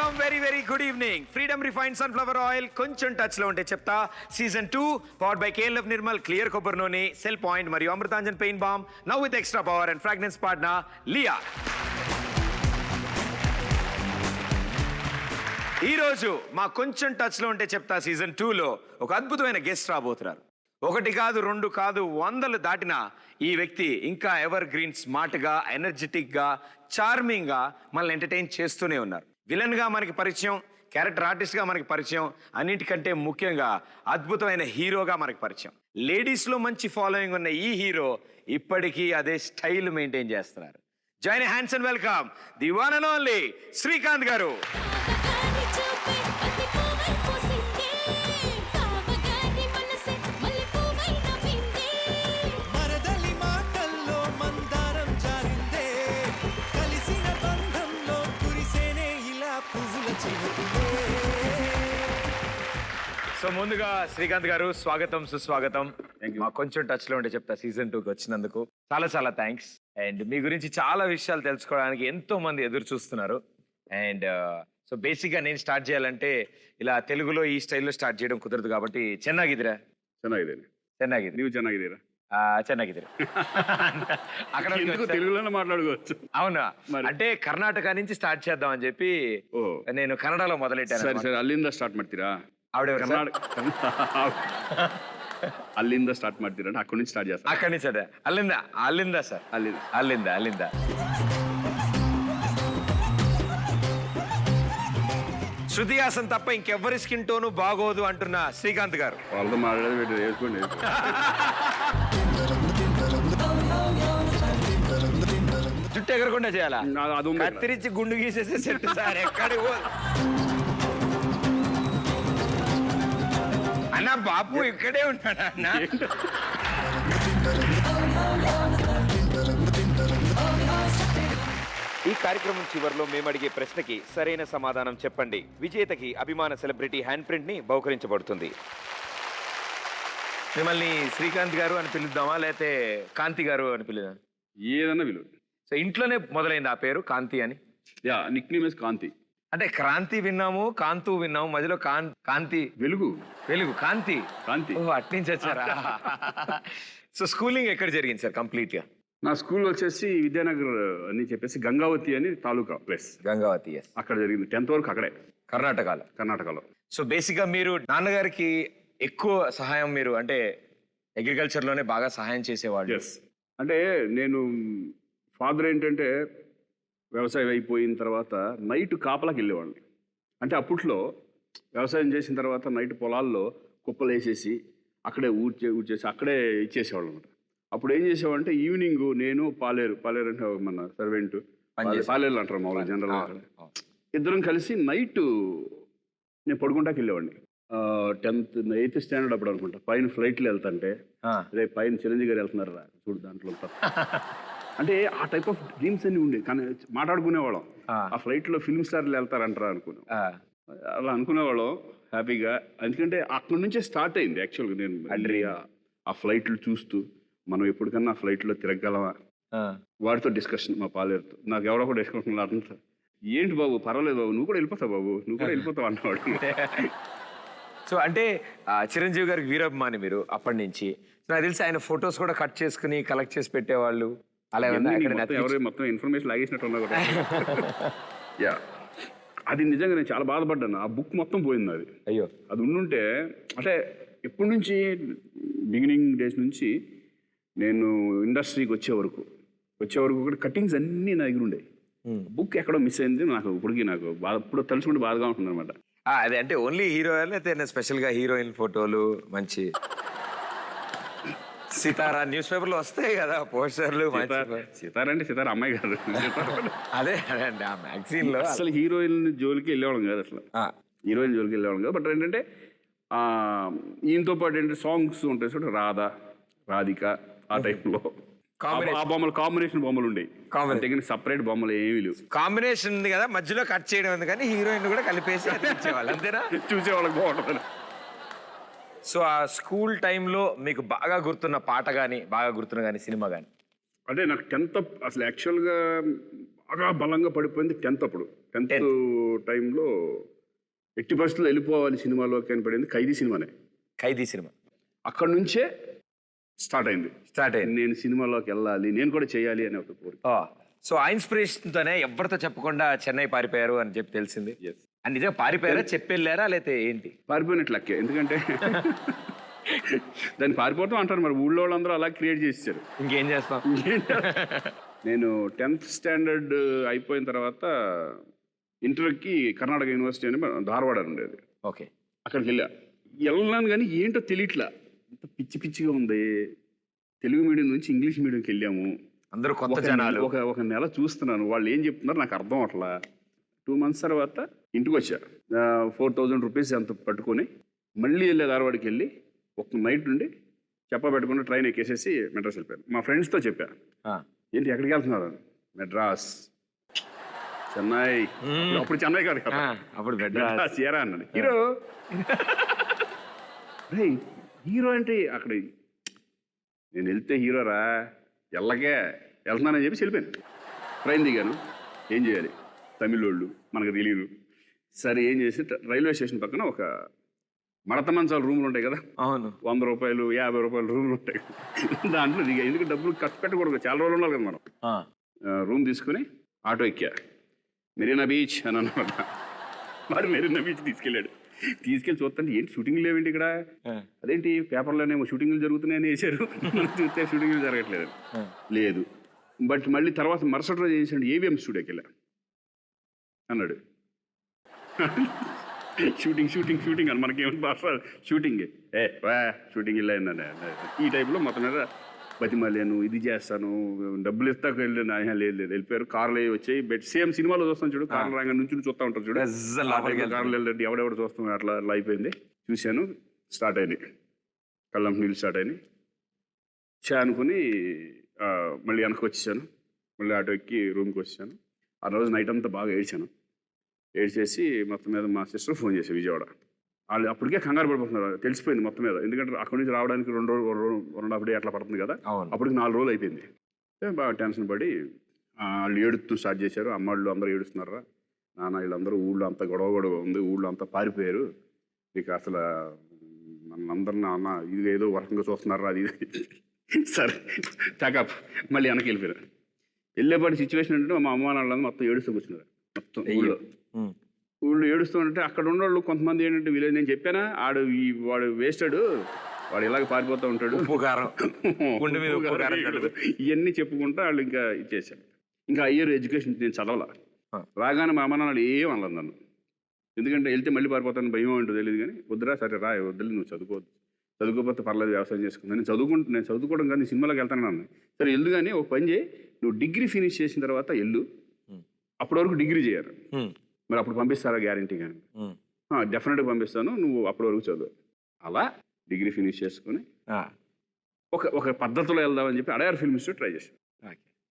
Welcome very good evening. Freedom refined sunflower oil కొంచెం touch లో ఉంటే చెప్తా season 2 powered by KLF Nirmal clear కొబ్బరి నూనె సెల్ పాయింట్ మరియు Amrutanjan pain balm now with extra power and fragrance partner లియా. ఈ రోజు మా కొంచెం టచ్ లో ఉంటే చెప్తా సీజన్ 2లో ఒక అద్భుతమైన గెస్ట్ రాబోతున్నారు. ఒకటి కాదు రెండు కాదు 100 దాటిన ఈ వ్యక్తి ఇంకా ఎవర్ గ్రీన్ స్మార్ట్ గా ఎనర్జెటిక్ గా చార్మింగ్ గా మనల్ని ఎంటర్టైన్ చేస్తూనే ఉన్నారు. విలన్ గా మనకి పరిచయం, క్యారెక్టర్ ఆర్టిస్ట్ గా మనకి పరిచయం, అన్నిటికంటే ముఖ్యంగా అద్భుతమైన హీరోగా మనకి పరిచయం. లేడీస్ లో మంచి ఫాలోయింగ్ ఉన్న ఈ హీరో ఇప్పటికీ అదే స్టైల్ మెయింటైన్ చేస్తున్నారు. Join hands and welcome the one and only Srikanth గారు. సో ముందుగా శ్రీకాంత్ గారు స్వాగతం సుస్వాగతం. మా కొంచెం టచ్ లో ఉంటే చెప్తా సీజన్ 2కి వచ్చినందుకు చాలా థ్యాంక్స్. అండ్ మీ గురించి చాలా విషయాలు తెలుసుకోవడానికి ఎంతో మంది ఎదురు చూస్తున్నారు. అండ్ సో బేసిక్ గా నేను స్టార్ట్ చేయాలంటే ఇలా తెలుగులో ఈ స్టైల్లో స్టార్ట్ చేయడం కుదరదు కాబట్టి ಚೆನ್ನಾಗಿದ್ದೀರಾ ನೀವು ಚೆನ್ನಾಗಿದ್ದೀರಾ ಚೆನ್ನಾಗಿದ್ದೀರಾ అక్కడ తెలుగులోనే మాట్లాడుకోవచ్చు. అవునా? అంటే కర్ణాటక నుంచి స్టార్ట్ చేద్దాం అని చెప్పి నేను కన్నడలో మొదలెట్టాను. సరే అಲ್ಲಿಂದ ಸ್ಟಾರ್ಟ್ ಮಾಡ್ತೀರಾ? అಲ್ಲಿంద స్టార్ట్ ಮಾಡ್ತೀರಾ అంటే అక్కడి నుంచి స్టార్ట్ చేస్తా. అక్కడి నుంచి అదే అల్లిందా సార్? అల్లిందా. శృతి హాసన్ తప్ప ఇంకెవ్వరి స్కిన్ టోను బాగోదు అంటున్న శ్రీకాంత్ గారు. వాళ్ళతో మాట్లాడేది వేసుకోండి. జుట్టు ఎగరకుండా చేయాలా? కత్తిరించి గుండు గీసేసే సెట్ సార్. ఎక్కడికి అన్న బాపు ఇక్కడే ఉన్నాడా అన్న? ఈ కార్యక్రమం చివరిలో మేము అడిగే ప్రశ్నకి సరైన సమాధానం చెప్పండి. విజేతకి అభిమాన సెలబ్రిటీ హ్యాండ్ ప్రింట్ ని బహుకరించబడుతుంది. మిమ్మల్ని శ్రీకాంత్ గారు అని పిలుద్దామా లేకపోతే కాంతి గారు అని పిలుద్దాం? ఏదన్నా విలువ. సో ఇంట్లోనే మొదలైంది ఆ పేరు కాంతి అని? నిక్ నేమ్ ఇస్ కాంతి. అంటే క్రాంతి విన్నాము, కాంతు విన్నాము, మధ్యలో కాంతి వెలుగు కాంతి. అట్నుంచి వచ్చారా? సో స్కూలింగ్ ఎక్కడ జరిగింది సార్ కంప్లీట్ గా? నా స్కూల్ వచ్చేసి విద్యానగర్ అని చెప్పేసి గంగావతి అని తాలూకా ప్లేస్. గంగావతి అక్కడ జరిగింది. 10th వరకు అక్కడే కర్ణాటకలో. సో బేసిక్ గా మీరు నాన్నగారికి ఎక్కువ సహాయం, మీరు అంటే అగ్రికల్చర్ లోనే బాగా సహాయం చేసేవాళ్ళు. అంటే నేను ఫాదర్ ఏంటంటే వ్యవసాయం అయిపోయిన తర్వాత నైట్ కాపలాకి వెళ్ళేవాడిని. అంటే అప్పట్లో వ్యవసాయం చేసిన తర్వాత నైట్ పొలాల్లో కుప్పలు వేసేసి అక్కడే ఊడ్చేసి అక్కడే ఇచ్చేసేవాళ్ళు అనమాట. అప్పుడు ఏం చేసేవాడంటే ఈవినింగ్ నేను పాలేరు అంటే మన సర్వెంట్ పాలేరు అంటారు మామూలు జనరల్, ఇద్దరం కలిసి నైట్ నేను పడుకుంటాకి వెళ్ళేవాడిని. 8th స్టాండర్డ్ అప్పుడు అనుకుంటా. పైన ఫ్లైట్లు వెళ్తాంటే రేపు పైన చిరంజీవి గారు వెళ్తున్నారు రా చూడు దాంట్లో. అంటే ఆ టైప్ ఆఫ్ డ్రీమ్స్ అన్ని ఉండేవి. కానీ మాట్లాడుకునేవాళ్ళం ఆ ఫ్లైట్ లో ఫిల్మ్ స్టార్లు వెళ్తారంటారా అనుకున్నాం. అలా అనుకునేవాళ్ళం హ్యాపీగా. ఎందుకంటే అక్కడి నుంచే స్టార్ట్ అయింది యాక్చువల్గా. నేను ఆ ఫ్లైట్లు చూస్తూ మనం ఎప్పటికన్నా ఆ ఫ్లైట్ లో తిరగలమా వాడితో డిస్కషన్, మా పాలేరుతో. నాకు ఎవరో కూడా డిస్కషన్ అంతా ఏంటి బాబు పర్వాలేదు బాబు నువ్వు కూడా వెళ్ళిపోతావు బాబు నువ్వు కూడా వెళ్ళిపోతావు అన్నవాడు. సో అంటే చిరంజీవి గారికి వీరాభిమాని మీరు అప్పటి నుంచి. నాకు తెలిసి ఆయన ఫొటోస్ కూడా కట్ చేసుకుని కలెక్ట్ చేసి పెట్టేవాళ్ళు. అలా మొత్తం ఇన్ఫర్మేషన్ లాగేసినట్టు ఉన్నా కూడా. అది నిజంగా నేను చాలా బాధపడ్డాను. ఆ బుక్ మొత్తం పోయింది. అది అయ్యో అది ఉండుంటే, అంటే ఎప్పటి నుంచి బిగినింగ్ డేస్ నుంచి నేను ఇండస్ట్రీకి వచ్చే వరకు కూడా కటింగ్స్ అన్నీ నా దగ్గర ఉండేవి. బుక్ ఎక్కడో మిస్ అయింది. ఇప్పటికీ నాకు బాధ, ఇప్పుడు తలుచుకుంటే బాధగా ఉంటుంది అనమాట. అదే అంటే ఓన్లీ హీరో అయితే స్పెషల్ గా హీరోయిన్ ఫోటోలు మంచి సితారా న్యూస్ పేపర్లు వస్తాయి కదా పోస్టర్లు. సితారా అమ్మాయి కాదు, అదే అండి ఆ మ్యాగజైన్ లో. అసలు హీరోయిన్ జోలికి వెళ్ళేవాళ్ళం కాదు, అసలు హీరోయిన్ జోలికి వెళ్ళేవాళ్ళం కాదు. బట్ ఏంటంటే ఈయనతో పాటు ఏంటంటే సాంగ్స్ ఉంటాయి చూడ, రాధిక ఆ టైప్లో ఆ బొమ్మలు కాంబినేషన్ బొమ్మలు ఉండేవి. దగ్గర సపరేట్ బొమ్మలు ఏమీ లేవు. కాంబినేషన్ ఉంది కదా మధ్యలో కట్ చేయడం ఉంది, కానీ హీరోయిన్ కూడా కలిపేసి చూసేవాళ్ళు అంతేనా? చూసేవాళ్ళకి బాగుంటుంది. సో ఆ స్కూల్ టైంలో మీకు బాగా గుర్తున్న పాట కానీ బాగా గుర్తున్న సినిమా కానీ? అంటే నాకు 10th అసలు యాక్చువల్గా బాగా బలంగా పడిపోయింది 10th అప్పుడు. 10th టైంలో ఎట్టి పరిస్థితుల్లో వెళ్ళిపోవాలి సినిమాలోకి అని పడింది ఖైదీ సినిమానే. ఖైదీ సినిమా అక్కడి నుంచే స్టార్ట్ అయింది. నేను సినిమాలోకి వెళ్ళాలి, నేను కూడా చేయాలి అనే ఒక కోరిక. సో ఆ ఇన్స్పిరేషన్తోనే ఎవరితో చెప్పకుండా చెన్నై పారిపోయారు అని చెప్పి తెలిసింది. అండ్ నిజంగా పారిపోయారా, చెప్పెళ్ళారా, లేకపోతే ఏంటి? పారిపోయినట్లు లక్కే. ఎందుకంటే దాన్ని పారిపోతాం అంటారు, మరి ఊళ్ళో వాళ్ళందరూ అలా క్రియేట్ చేసేసారు. ఇంకేం చేస్తాం. నేను 10th స్టాండర్డ్ అయిపోయిన తర్వాత ఇంటర్కి కర్ణాటక యూనివర్సిటీ అని ధారవాడ ఉండేది. ఓకే. అక్కడికి వెళ్ళాను కానీ ఏంటో తెలియట్లా, అంత పిచ్చి పిచ్చిగా ఉంది. తెలుగు మీడియం నుంచి ఇంగ్లీష్ మీడియంకి వెళ్ళాము. అందరూ కొత్త జనాలు. ఒక నెల చూస్తున్నాను, వాళ్ళు ఏం చెప్తున్నారు నాకు అర్థం అట్లా. 2 months తర్వాత ఇంటికి వచ్చా. 4,000 రూపీస్ అంత పట్టుకొని మళ్ళీ వెళ్ళే ధారవాడికి వెళ్ళి ఒక నైట్ నుండి చెప్పబెట్టకుండా ట్రైన్ ఎక్కేసేసి మెడ్రాస్ వెళ్ళిపోయాను. మా ఫ్రెండ్స్తో చెప్పా, ఏంటి ఎక్కడికి వెళ్తున్నారు? మెడ్రాస్, చెన్నై. అప్పుడు చెన్నై కాదు కదా, అప్పుడు మెడ్రాస్ ఏరా అన్నాడు. హీరో హీరో అంటే అక్కడ నేను వెళ్తే హీరోరా, ఎల్లకే వెళ్తున్నానని చెప్పి వెళ్ళిపోయాను. ట్రైన్ దిగాను, ఏం చేయాలి, తమిళోళ్ళు మనకు తెలియదు. సరే ఏం చేసి రైల్వే స్టేషన్ పక్కన ఒక మడత మంచాల రూములు ఉంటాయి కదా, అవును, 100 రూపాయలు 50 రూపాయలు రూములు ఉంటాయి. దాంట్లో దిగా, ఎందుకంటే డబ్బులు ఖర్చు పెట్టకూడదు, చాలా రోజులు ఉండాలి కదా మనం. రూమ్ తీసుకుని ఆటో ఎక్కా, మెరీనా బీచ్ అని అన్నమాట. మరి మెరీనా బీచ్ తీసుకెళ్ళి చూస్తుంటే ఏంటి షూటింగ్ లేవేంటి ఇక్కడ, అదేంటి పేపర్లోనేమో షూటింగ్లు జరుగుతున్నాయని వేసారు, చూస్తే షూటింగ్లు జరగట్లేదు. లేదు, బట్ మళ్ళీ తర్వాత మరుసటి రోజు చేసాడు ఏవిఎం స్టూడియోకి వెళ్ళా అన్నాడు. షూటింగ్ అని మనకేమిటి భాష, షూటింగ్ షూటింగ్ వెళ్ళాను. ఈ టైప్లో మొత్తం మీద బతిమాలేను, ఇది చేస్తాను, డబ్బులు ఇస్తాకు వెళ్ళాను. లేదు వెళ్ళిపోయారు. కార్లు వచ్చాయి, బెట్ సేమ్ సినిమాలో చూస్తాను చూడు, కార్లు రాగా నుంచి చూస్తూ ఉంటారు చూడు, కార్లు వెళ్ళండి ఎవడెవడు చూస్తాం, అట్లా అయిపోయింది. చూశాను, స్టార్ట్ అయింది, కళ్ళం నీళ్ళు స్టార్ట్ అయినాయి. అనుకుని మళ్ళీ వెనక్కి వచ్చేసాను, మళ్ళీ ఆటో ఎక్కి రూమ్కి వచ్చాను. ఆ రోజు నైట్ అంతా బాగా ఏడ్చేసి మొత్తం మీద మా సిస్టర్ ఫోన్ చేశారు విజయవాడ. వాళ్ళు అప్పటికే కంగారు పడిపోతున్నారు, తెలిసిపోయింది మొత్తం మీద. ఎందుకంటే అక్కడి నుంచి రావడానికి 2.5 డే అట్లా పడుతుంది కదా, అప్పటికి 4 రోజులు అయిపోయింది. బాగా టెన్షన్ పడి వాళ్ళు ఏడుస్తూ స్టార్ట్ చేశారు. అమ్మాళ్ళు అందరూ ఏడుస్తున్నారా, నాన్న వీళ్ళందరూ ఊళ్ళో అంతా గొడవ ఉంది, ఊళ్ళో అంతా పారిపోయారు, మీకు అసలు మనందరినీ అన్న ఇది ఏదో వర్కంగా చూస్తున్నారా, అది సరే ప్యాకప్. మళ్ళీ వెనక్కి వెళ్ళిపోయారు. వెళ్ళేపాటి సిచ్యువేషన్ ఏంటంటే మా అమ్మ వాళ్ళందరూ మొత్తం ఏడుస్తూ కూర్చున్నారు. మొత్తం ఊళ్ళో ఏడుస్తూ ఉంటే అక్కడ ఉన్నవాళ్ళు కొంతమంది ఏంటంటే విలేజ్, నేను చెప్పానా వాడు వేస్టాడు, వాడు ఇలాగ పారిపోతూ ఉంటాడు, ఇవన్నీ చెప్పుకుంటా వాళ్ళు ఇంకా ఇచ్చేసారు. ఇంకా హయ్యర్ ఎడ్యుకేషన్ నేను చదవాల. రాగానే మా అమ్మ నాన్నలు ఏం అనలేదు నన్ను, ఎందుకంటే వెళ్తే మళ్ళీ పారిపోతాను భయం ఏంటో తెలియదు. కానీ వద్దురా, సరే రా, వద్దులే, నువ్వు చదువుకోకపోతే పర్లేదు, వ్యవసాయం చేసుకుంటాను. నేను చదువుకోవడం కానీ సినిమాలోకి వెళ్తాను అన్న. సరే వెళ్ళు, కానీ ఒక పని చేయి, నువ్వు డిగ్రీ ఫినిష్ చేసిన తర్వాత వెళ్ళు, అప్పటి వరకు డిగ్రీ చేయాలి, మరి అప్పుడు పంపిస్తారా గ్యారంటీ? కానీ డెఫినెట్గా పంపిస్తాను, నువ్వు అప్పటి వరకు చదువు. అలా డిగ్రీ ఫినిష్ చేసుకుని ఒక పద్ధతిలో వెళ్దామని చెప్పి అడయార్ ఫిల్మ్ ఇన్స్టిట్యూట్ ట్రై చేశాను.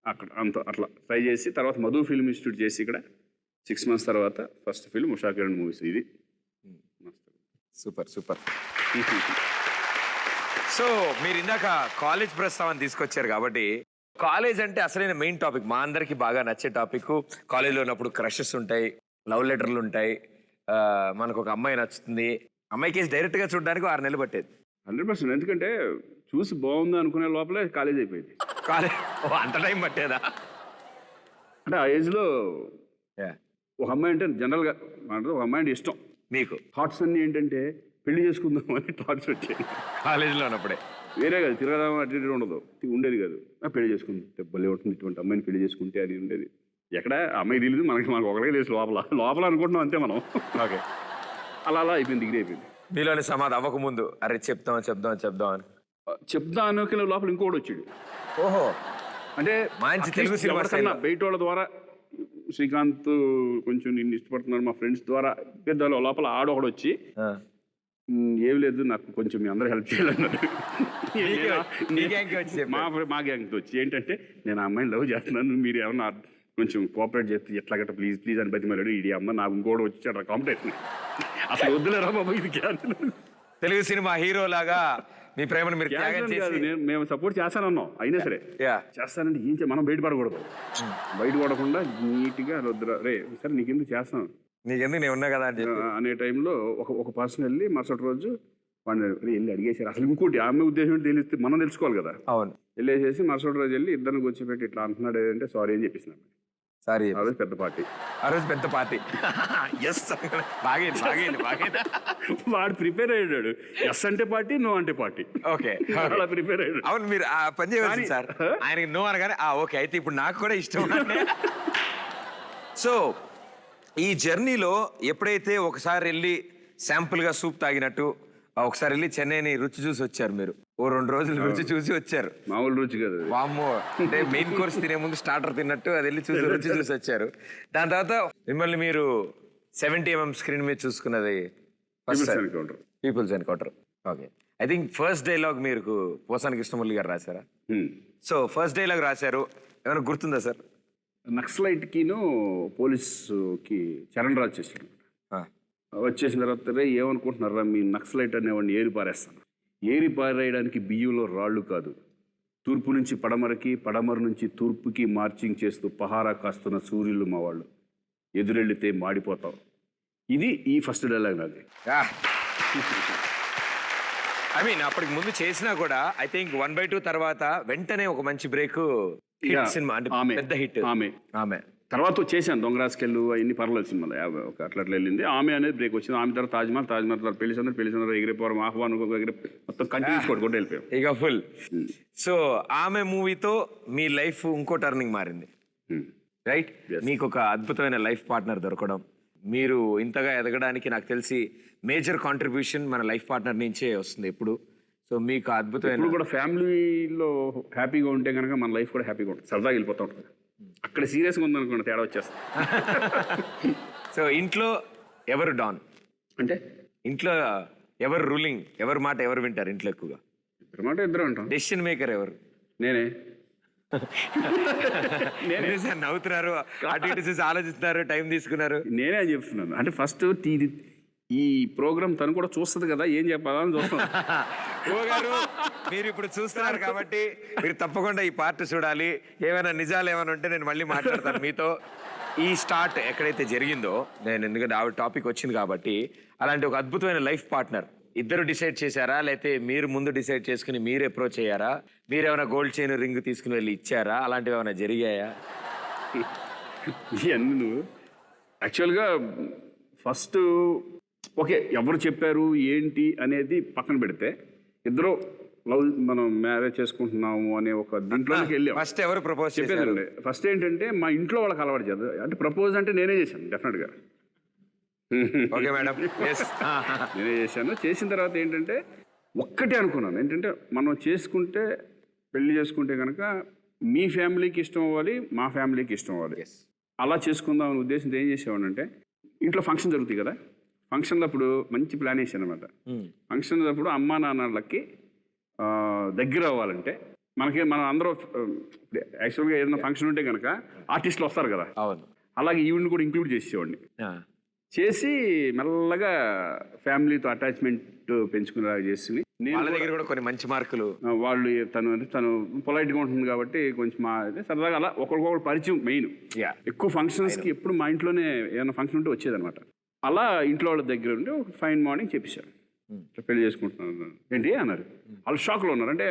అక్కడ అట్లా ట్రై చేసి తర్వాత మధు ఫిల్మ్ ఇన్స్టిట్యూట్ చేసి ఇక్కడ 6 months తర్వాత first film Usha Kiran movies. ఇది సూపర్. సో మీరు ఇందాక కాలేజ్ ప్రస్తావన తీసుకొచ్చారు కాబట్టి, కాలేజ్ అంటే అసలైన మెయిన్ టాపిక్, మా అందరికి బాగా నచ్చే టాపిక్. కాలేజ్లో ఉన్నప్పుడు క్రషెస్ ఉంటాయి, లవ్ లెటర్లు ఉంటాయి, మనకు ఒక అమ్మాయి నచ్చుతుంది, అమ్మాయి కేసు డైరెక్ట్గా చూడడానికి 6 నెలలు పట్టేది. 100%. ఎందుకంటే చూసి బాగుంది అనుకునే లోపలే కాలేజ్ అయిపోయింది. అంత టైం పట్టేదా? అంటే ఆ ఏజ్లో ఒక అమ్మాయి అంటే జనరల్గా ఒక అమ్మాయి అంటే ఇష్టం. మీకు థాట్స్ అన్నీ ఏంటంటే పెళ్లి చేసుకుందాం అని థాట్స్ వచ్చాయి కాలేజీలో ఉన్నప్పుడే. వేరే కాదు, తిరగదాం అటు ఇటు ఉండేది కాదు. పెళ్లి చేసుకుంటే భలే ఉంటుంది, ఇటువంటి అమ్మాయిని పెళ్లి చేసుకుంటే అది ఉండేది. ఎక్కడ అమ్మాయి తెలియదు మనకు ఒకరికే తెలుసు, లోపల అనుకుంటున్నాం అంతే మనం. ఓకే, అలా అయిపోయింది, డిగ్రీ అయిపోయింది. మీలోని సమాధి అవ్వకముందు అరే చెప్దాం అని లోపల ఇంకోటి వచ్చాడు. ఓహో, అంటే మంచి తెలుగు సినిమా కన్నా బయట వాళ్ళ ద్వారా శ్రీకాంత్ కొంచెం నిన్ను ఇష్టపడుతున్నాడు, మా ఫ్రెండ్స్ ద్వారా పెద్ద లోపల ఆడొకడు వచ్చి ఏం లేదు నాకు కొంచెం మీ అందరూ హెల్ప్ చేయాలన్నారు. మా గ్యాంగ్తో వచ్చి ఏంటంటే నేను ఆ అమ్మాయిని లవ్ చేస్తున్నాను, మీరు ఏమన్నా కొంచెం కోఆపరేట్ చేస్తే ఎట్లాగట్ట ప్లీజ్ అని బతిమాలాడు. ఇది అమ్మ నాకు ఇంకోటి వచ్చి అట్లా కాంపిటేషన్, అసలు వద్దులేరా బాబు ఇది. తెలుగు సినిమా హీరో లాగా మీ ప్రేమను మీరు త్యాగం కాదు, చేసి మేము సపోర్ట్ చేస్తానన్నాం అయినా సరే యా చేస్తానంటే ఏం మనం బయటపడకూడదు. బయటపడకుండా నీట్గా రుద్ర రే సరే నీకు ఎందుకు చేస్తాను నీకెందుకు నేను ఉన్నా కదా అని చెప్పి అనే టైంలో ఒక పర్సన్ వెళ్ళి మరుసటి రోజు వాడిని వెళ్ళి అడిగేసారు. అసలు ఇంకోటి ఆమె ఉద్దేశం ఏంటి తెలిస్తే మనం తెలుసుకోవాలి కదా. అవును వెళ్ళేసేసి మరుసటి రోజు వెళ్ళి ఇద్దరిని కూర్చోబెట్టి ఇట్లా అంటున్నాడు అంటే సారీ అని చెప్పేసినాను. సారీ ఆ రోజు పెద్ద పార్టీ, ఆ రోజు పెద్ద పార్టీ. ఎస్ బాగైంది బాగైంది బాగైంది. వాడు ప్రిపేర్ అయ్యాడు. ఎస్ అంటే పార్టీ, నో అంటే పార్టీ. ఓకే అలా ప్రిపేర్ అయ్యాడు. అవును మీరు ఆ పని చేయవచ్చు సార్. ఆయనకి నో అనగానే ఓకే అయితే ఇప్పుడు నాకు కూడా ఇష్టం. సో ఈ జర్నీలో ఎప్పుడైతే ఒకసారి వెళ్ళి శాంపుల్గా సూప్ తాగినట్టు ఒకసారి వెళ్ళి చెన్నైని రుచి చూసి వచ్చారు మీరు, ఓ 2 రోజులు రుచి చూసి వచ్చారు. మామూలు రుచి కదా వామ్మో, అంటే మెయిన్ కోర్స్ తినే ముందు స్టార్టర్ తిన్నట్టు అది వెళ్ళి రుచి చూసి వచ్చారు. దాని తర్వాత మిమ్మల్ని మీరు 70mm స్క్రీన్ మీద చూసుకున్నది people's encounter. Okay, I think first dialogue మీరు పోసాని కృష్ణమురళి గారు రాశారా? సో ఫస్ట్ డైలాగ్ రాశారు, ఏమైనా గుర్తుందా సార్? నక్సలైట్కిను పోలీసుకి చరణ్ రాజ్ చేశాడు. వచ్చేసిన తర్వాత రే ఏమనుకుంటున్నారా మీ నక్సలైట్ అనేవాడిని ఏరి పారేస్తాను. ఏరి పారేయడానికి బియ్యంలో రాళ్ళు కాదు, తూర్పు నుంచి పడమరకి పడమర నుంచి తూర్పుకి మార్చింగ్ చేస్తూ పహారా కాస్తున్న సూర్యులు మా వాళ్ళు, ఎదురెళ్ళితే మాడిపోతాం. ఇది ఈ ఫస్ట్ డైలాగ్ నాది. ఐ మీన్ అప్పటికి ముందు చేసినా కూడా ఐ థింక్ 1/2 తర్వాత వెంటనే ఒక మంచి బ్రేక్ సినిమా, అంటే పెద్ద హిట్. ఆమె తర్వాత చేశాను దొంగరాజుకెళ్ళు అవన్నీ పర్లేదు సినిమాలో ఒక అట్లా వెళ్ళింది. ఆమె అనేది బ్రేక్ వచ్చింది. ఆమె తర్వాత తాజ్మహల్ తర్వాత పెళ్లి సందర్భం ఎగిరిపోవడం, ఆహ్వానం మొత్తం కంటిన్యూస్ కొట్టుకుంటూ వెళ్ళిపోయాం ఇక ఫుల్. సో ఆమె మూవీతో మీ లైఫ్ ఇంకో టర్నింగ్ మారింది, రైట్? మీకు ఒక అద్భుతమైన లైఫ్ పార్ట్నర్ దొరకడం, మీరు ఇంతగా ఎదగడానికి నాకు తెలిసి మేజర్ కాంట్రిబ్యూషన్ మన లైఫ్ పార్ట్నర్ నుంచే వస్తుంది ఎప్పుడు. సో మీకు అద్భుతమైన కూడా ఫ్యామిలీలో హ్యాపీగా ఉంటే కనుక మన లైఫ్ కూడా హ్యాపీగా ఉంటుంది, సరదాగా వెళ్ళిపోతూ ఉంటుంది. అక్కడ సీరియస్గా ఉందనుకోండి తేడా వచ్చేస్తుంది. సో ఇంట్లో ఎవరు డాన్ అంటే ఇంట్లో ఎవరు రూలింగ్, ఎవరి మాట ఎవరు వింటారు ఇంట్లో ఎక్కువగా? ఇద్దరు మాట ఇద్దరు ఉంటాం. డెసిషన్ మేకర్ ఎవరు? నేనే. సార్ నవ్వుతున్నారు, అటు ఇటు చూసి ఆలోచిస్తున్నారు, టైం తీసుకున్నారు. నేనే అని చెప్తున్నాను. అంటే ఫస్ట్ ఈ ప్రోగ్రామ్ తను కూడా చూస్తుంది కదా, ఏం చెప్పాలని చూస్తున్నాను. మీరు ఇప్పుడు చూస్తున్నారు కాబట్టి మీరు తప్పకుండా ఈ పార్ట్ చూడాలి. ఏమైనా నిజాలు ఏమైనా ఉంటే నేను మళ్ళీ మాట్లాడతాను మీతో. ఈ స్టార్ట్ ఎక్కడైతే జరిగిందో, నేను ఎందుకంటే ఆవిడ టాపిక్ వచ్చింది కాబట్టి, అలాంటి ఒక అద్భుతమైన లైఫ్ పార్ట్నర్ ఇద్దరు డిసైడ్ చేశారా, లేకపోతే మీరు ముందు డిసైడ్ చేసుకుని మీరు అప్రోచ్ అయ్యారా? మీరేమైనా గోల్డ్ చైన్ రింగ్ తీసుకుని వెళ్ళి ఇచ్చారా? అలాంటివి ఏమైనా జరిగాయా? ఇవన్నీ నువ్వు యాక్చువల్గా ఫస్ట్ ఓకే ఎవరు చెప్పారు ఏంటి అనేది పక్కన పెడితే, ఇద్దరు లవ్ మనం మ్యారేజ్ చేసుకుంటున్నాము అనే ఒక దీంట్లోకి వెళ్ళాం. ఫస్ట్ ఎవరు ప్రపోజ్ చేశారు? ఫస్ట్ ఏంటంటే మా ఇంట్లో వాళ్ళకి అలవాటు చేద్దాం. అంటే ప్రపోజ్ అంటే నేనే చేశాను డెఫినెట్గా. ఓకే మేడం, నేనే చేశాను. చేసిన తర్వాత ఏంటంటే ఒక్కటే అనుకున్నాను, ఏంటంటే మనం చేసుకుంటే పెళ్లి చేసుకుంటే కనుక మీ ఫ్యామిలీకి ఇష్టం అవ్వాలి, మా ఫ్యామిలీకి ఇష్టం అవ్వాలి. అలా చేసుకుందాం అనే ఉద్దేశంతో ఏం చేసేవాడు అంటే, ఇంట్లో ఫంక్షన్ జరుగుతాయి కదా, ఫంక్షన్ అప్పుడు మంచి ప్లాన్ వేసాను అనమాట. ఫంక్షన్ అప్పుడు అమ్మా నాన్నలకి దగ్గర అవ్వాలంటే మనం అందరూ యాక్చువల్గా ఏదైనా ఫంక్షన్ ఉంటే కనుక ఆర్టిస్టులు వస్తారు కదా, అలాగే ఈవెంట్ కూడా ఇంక్లూడ్ చేసేవాడిని. చేసి మెల్లగా ఫ్యామిలీతో అటాచ్మెంట్ పెంచుకునేలాగా చేసి, వాళ్ళ దగ్గర కూడా కొన్ని మంచి మార్కులు, వాళ్ళు తను పొలైట్గా ఉంటుంది కాబట్టి కొంచెం సరదాగా అలా ఒకరికొకరు పరిచయం. మెయిన్ ఎక్కువ ఫంక్షన్స్కి ఎప్పుడు మా ఇంట్లోనే ఏమైనా ఫంక్షన్ ఉంటే వచ్చేదనమాట. అలా ఇంట్లో వాళ్ళ దగ్గర ఉండి ఒక ఫైన్ మార్నింగ్ చెప్పేశారు, పెళ్లి చేసుకుంటున్నాను. ఏంటి అన్నారు. వాళ్ళు షాక్లో ఉన్నారు. అంటే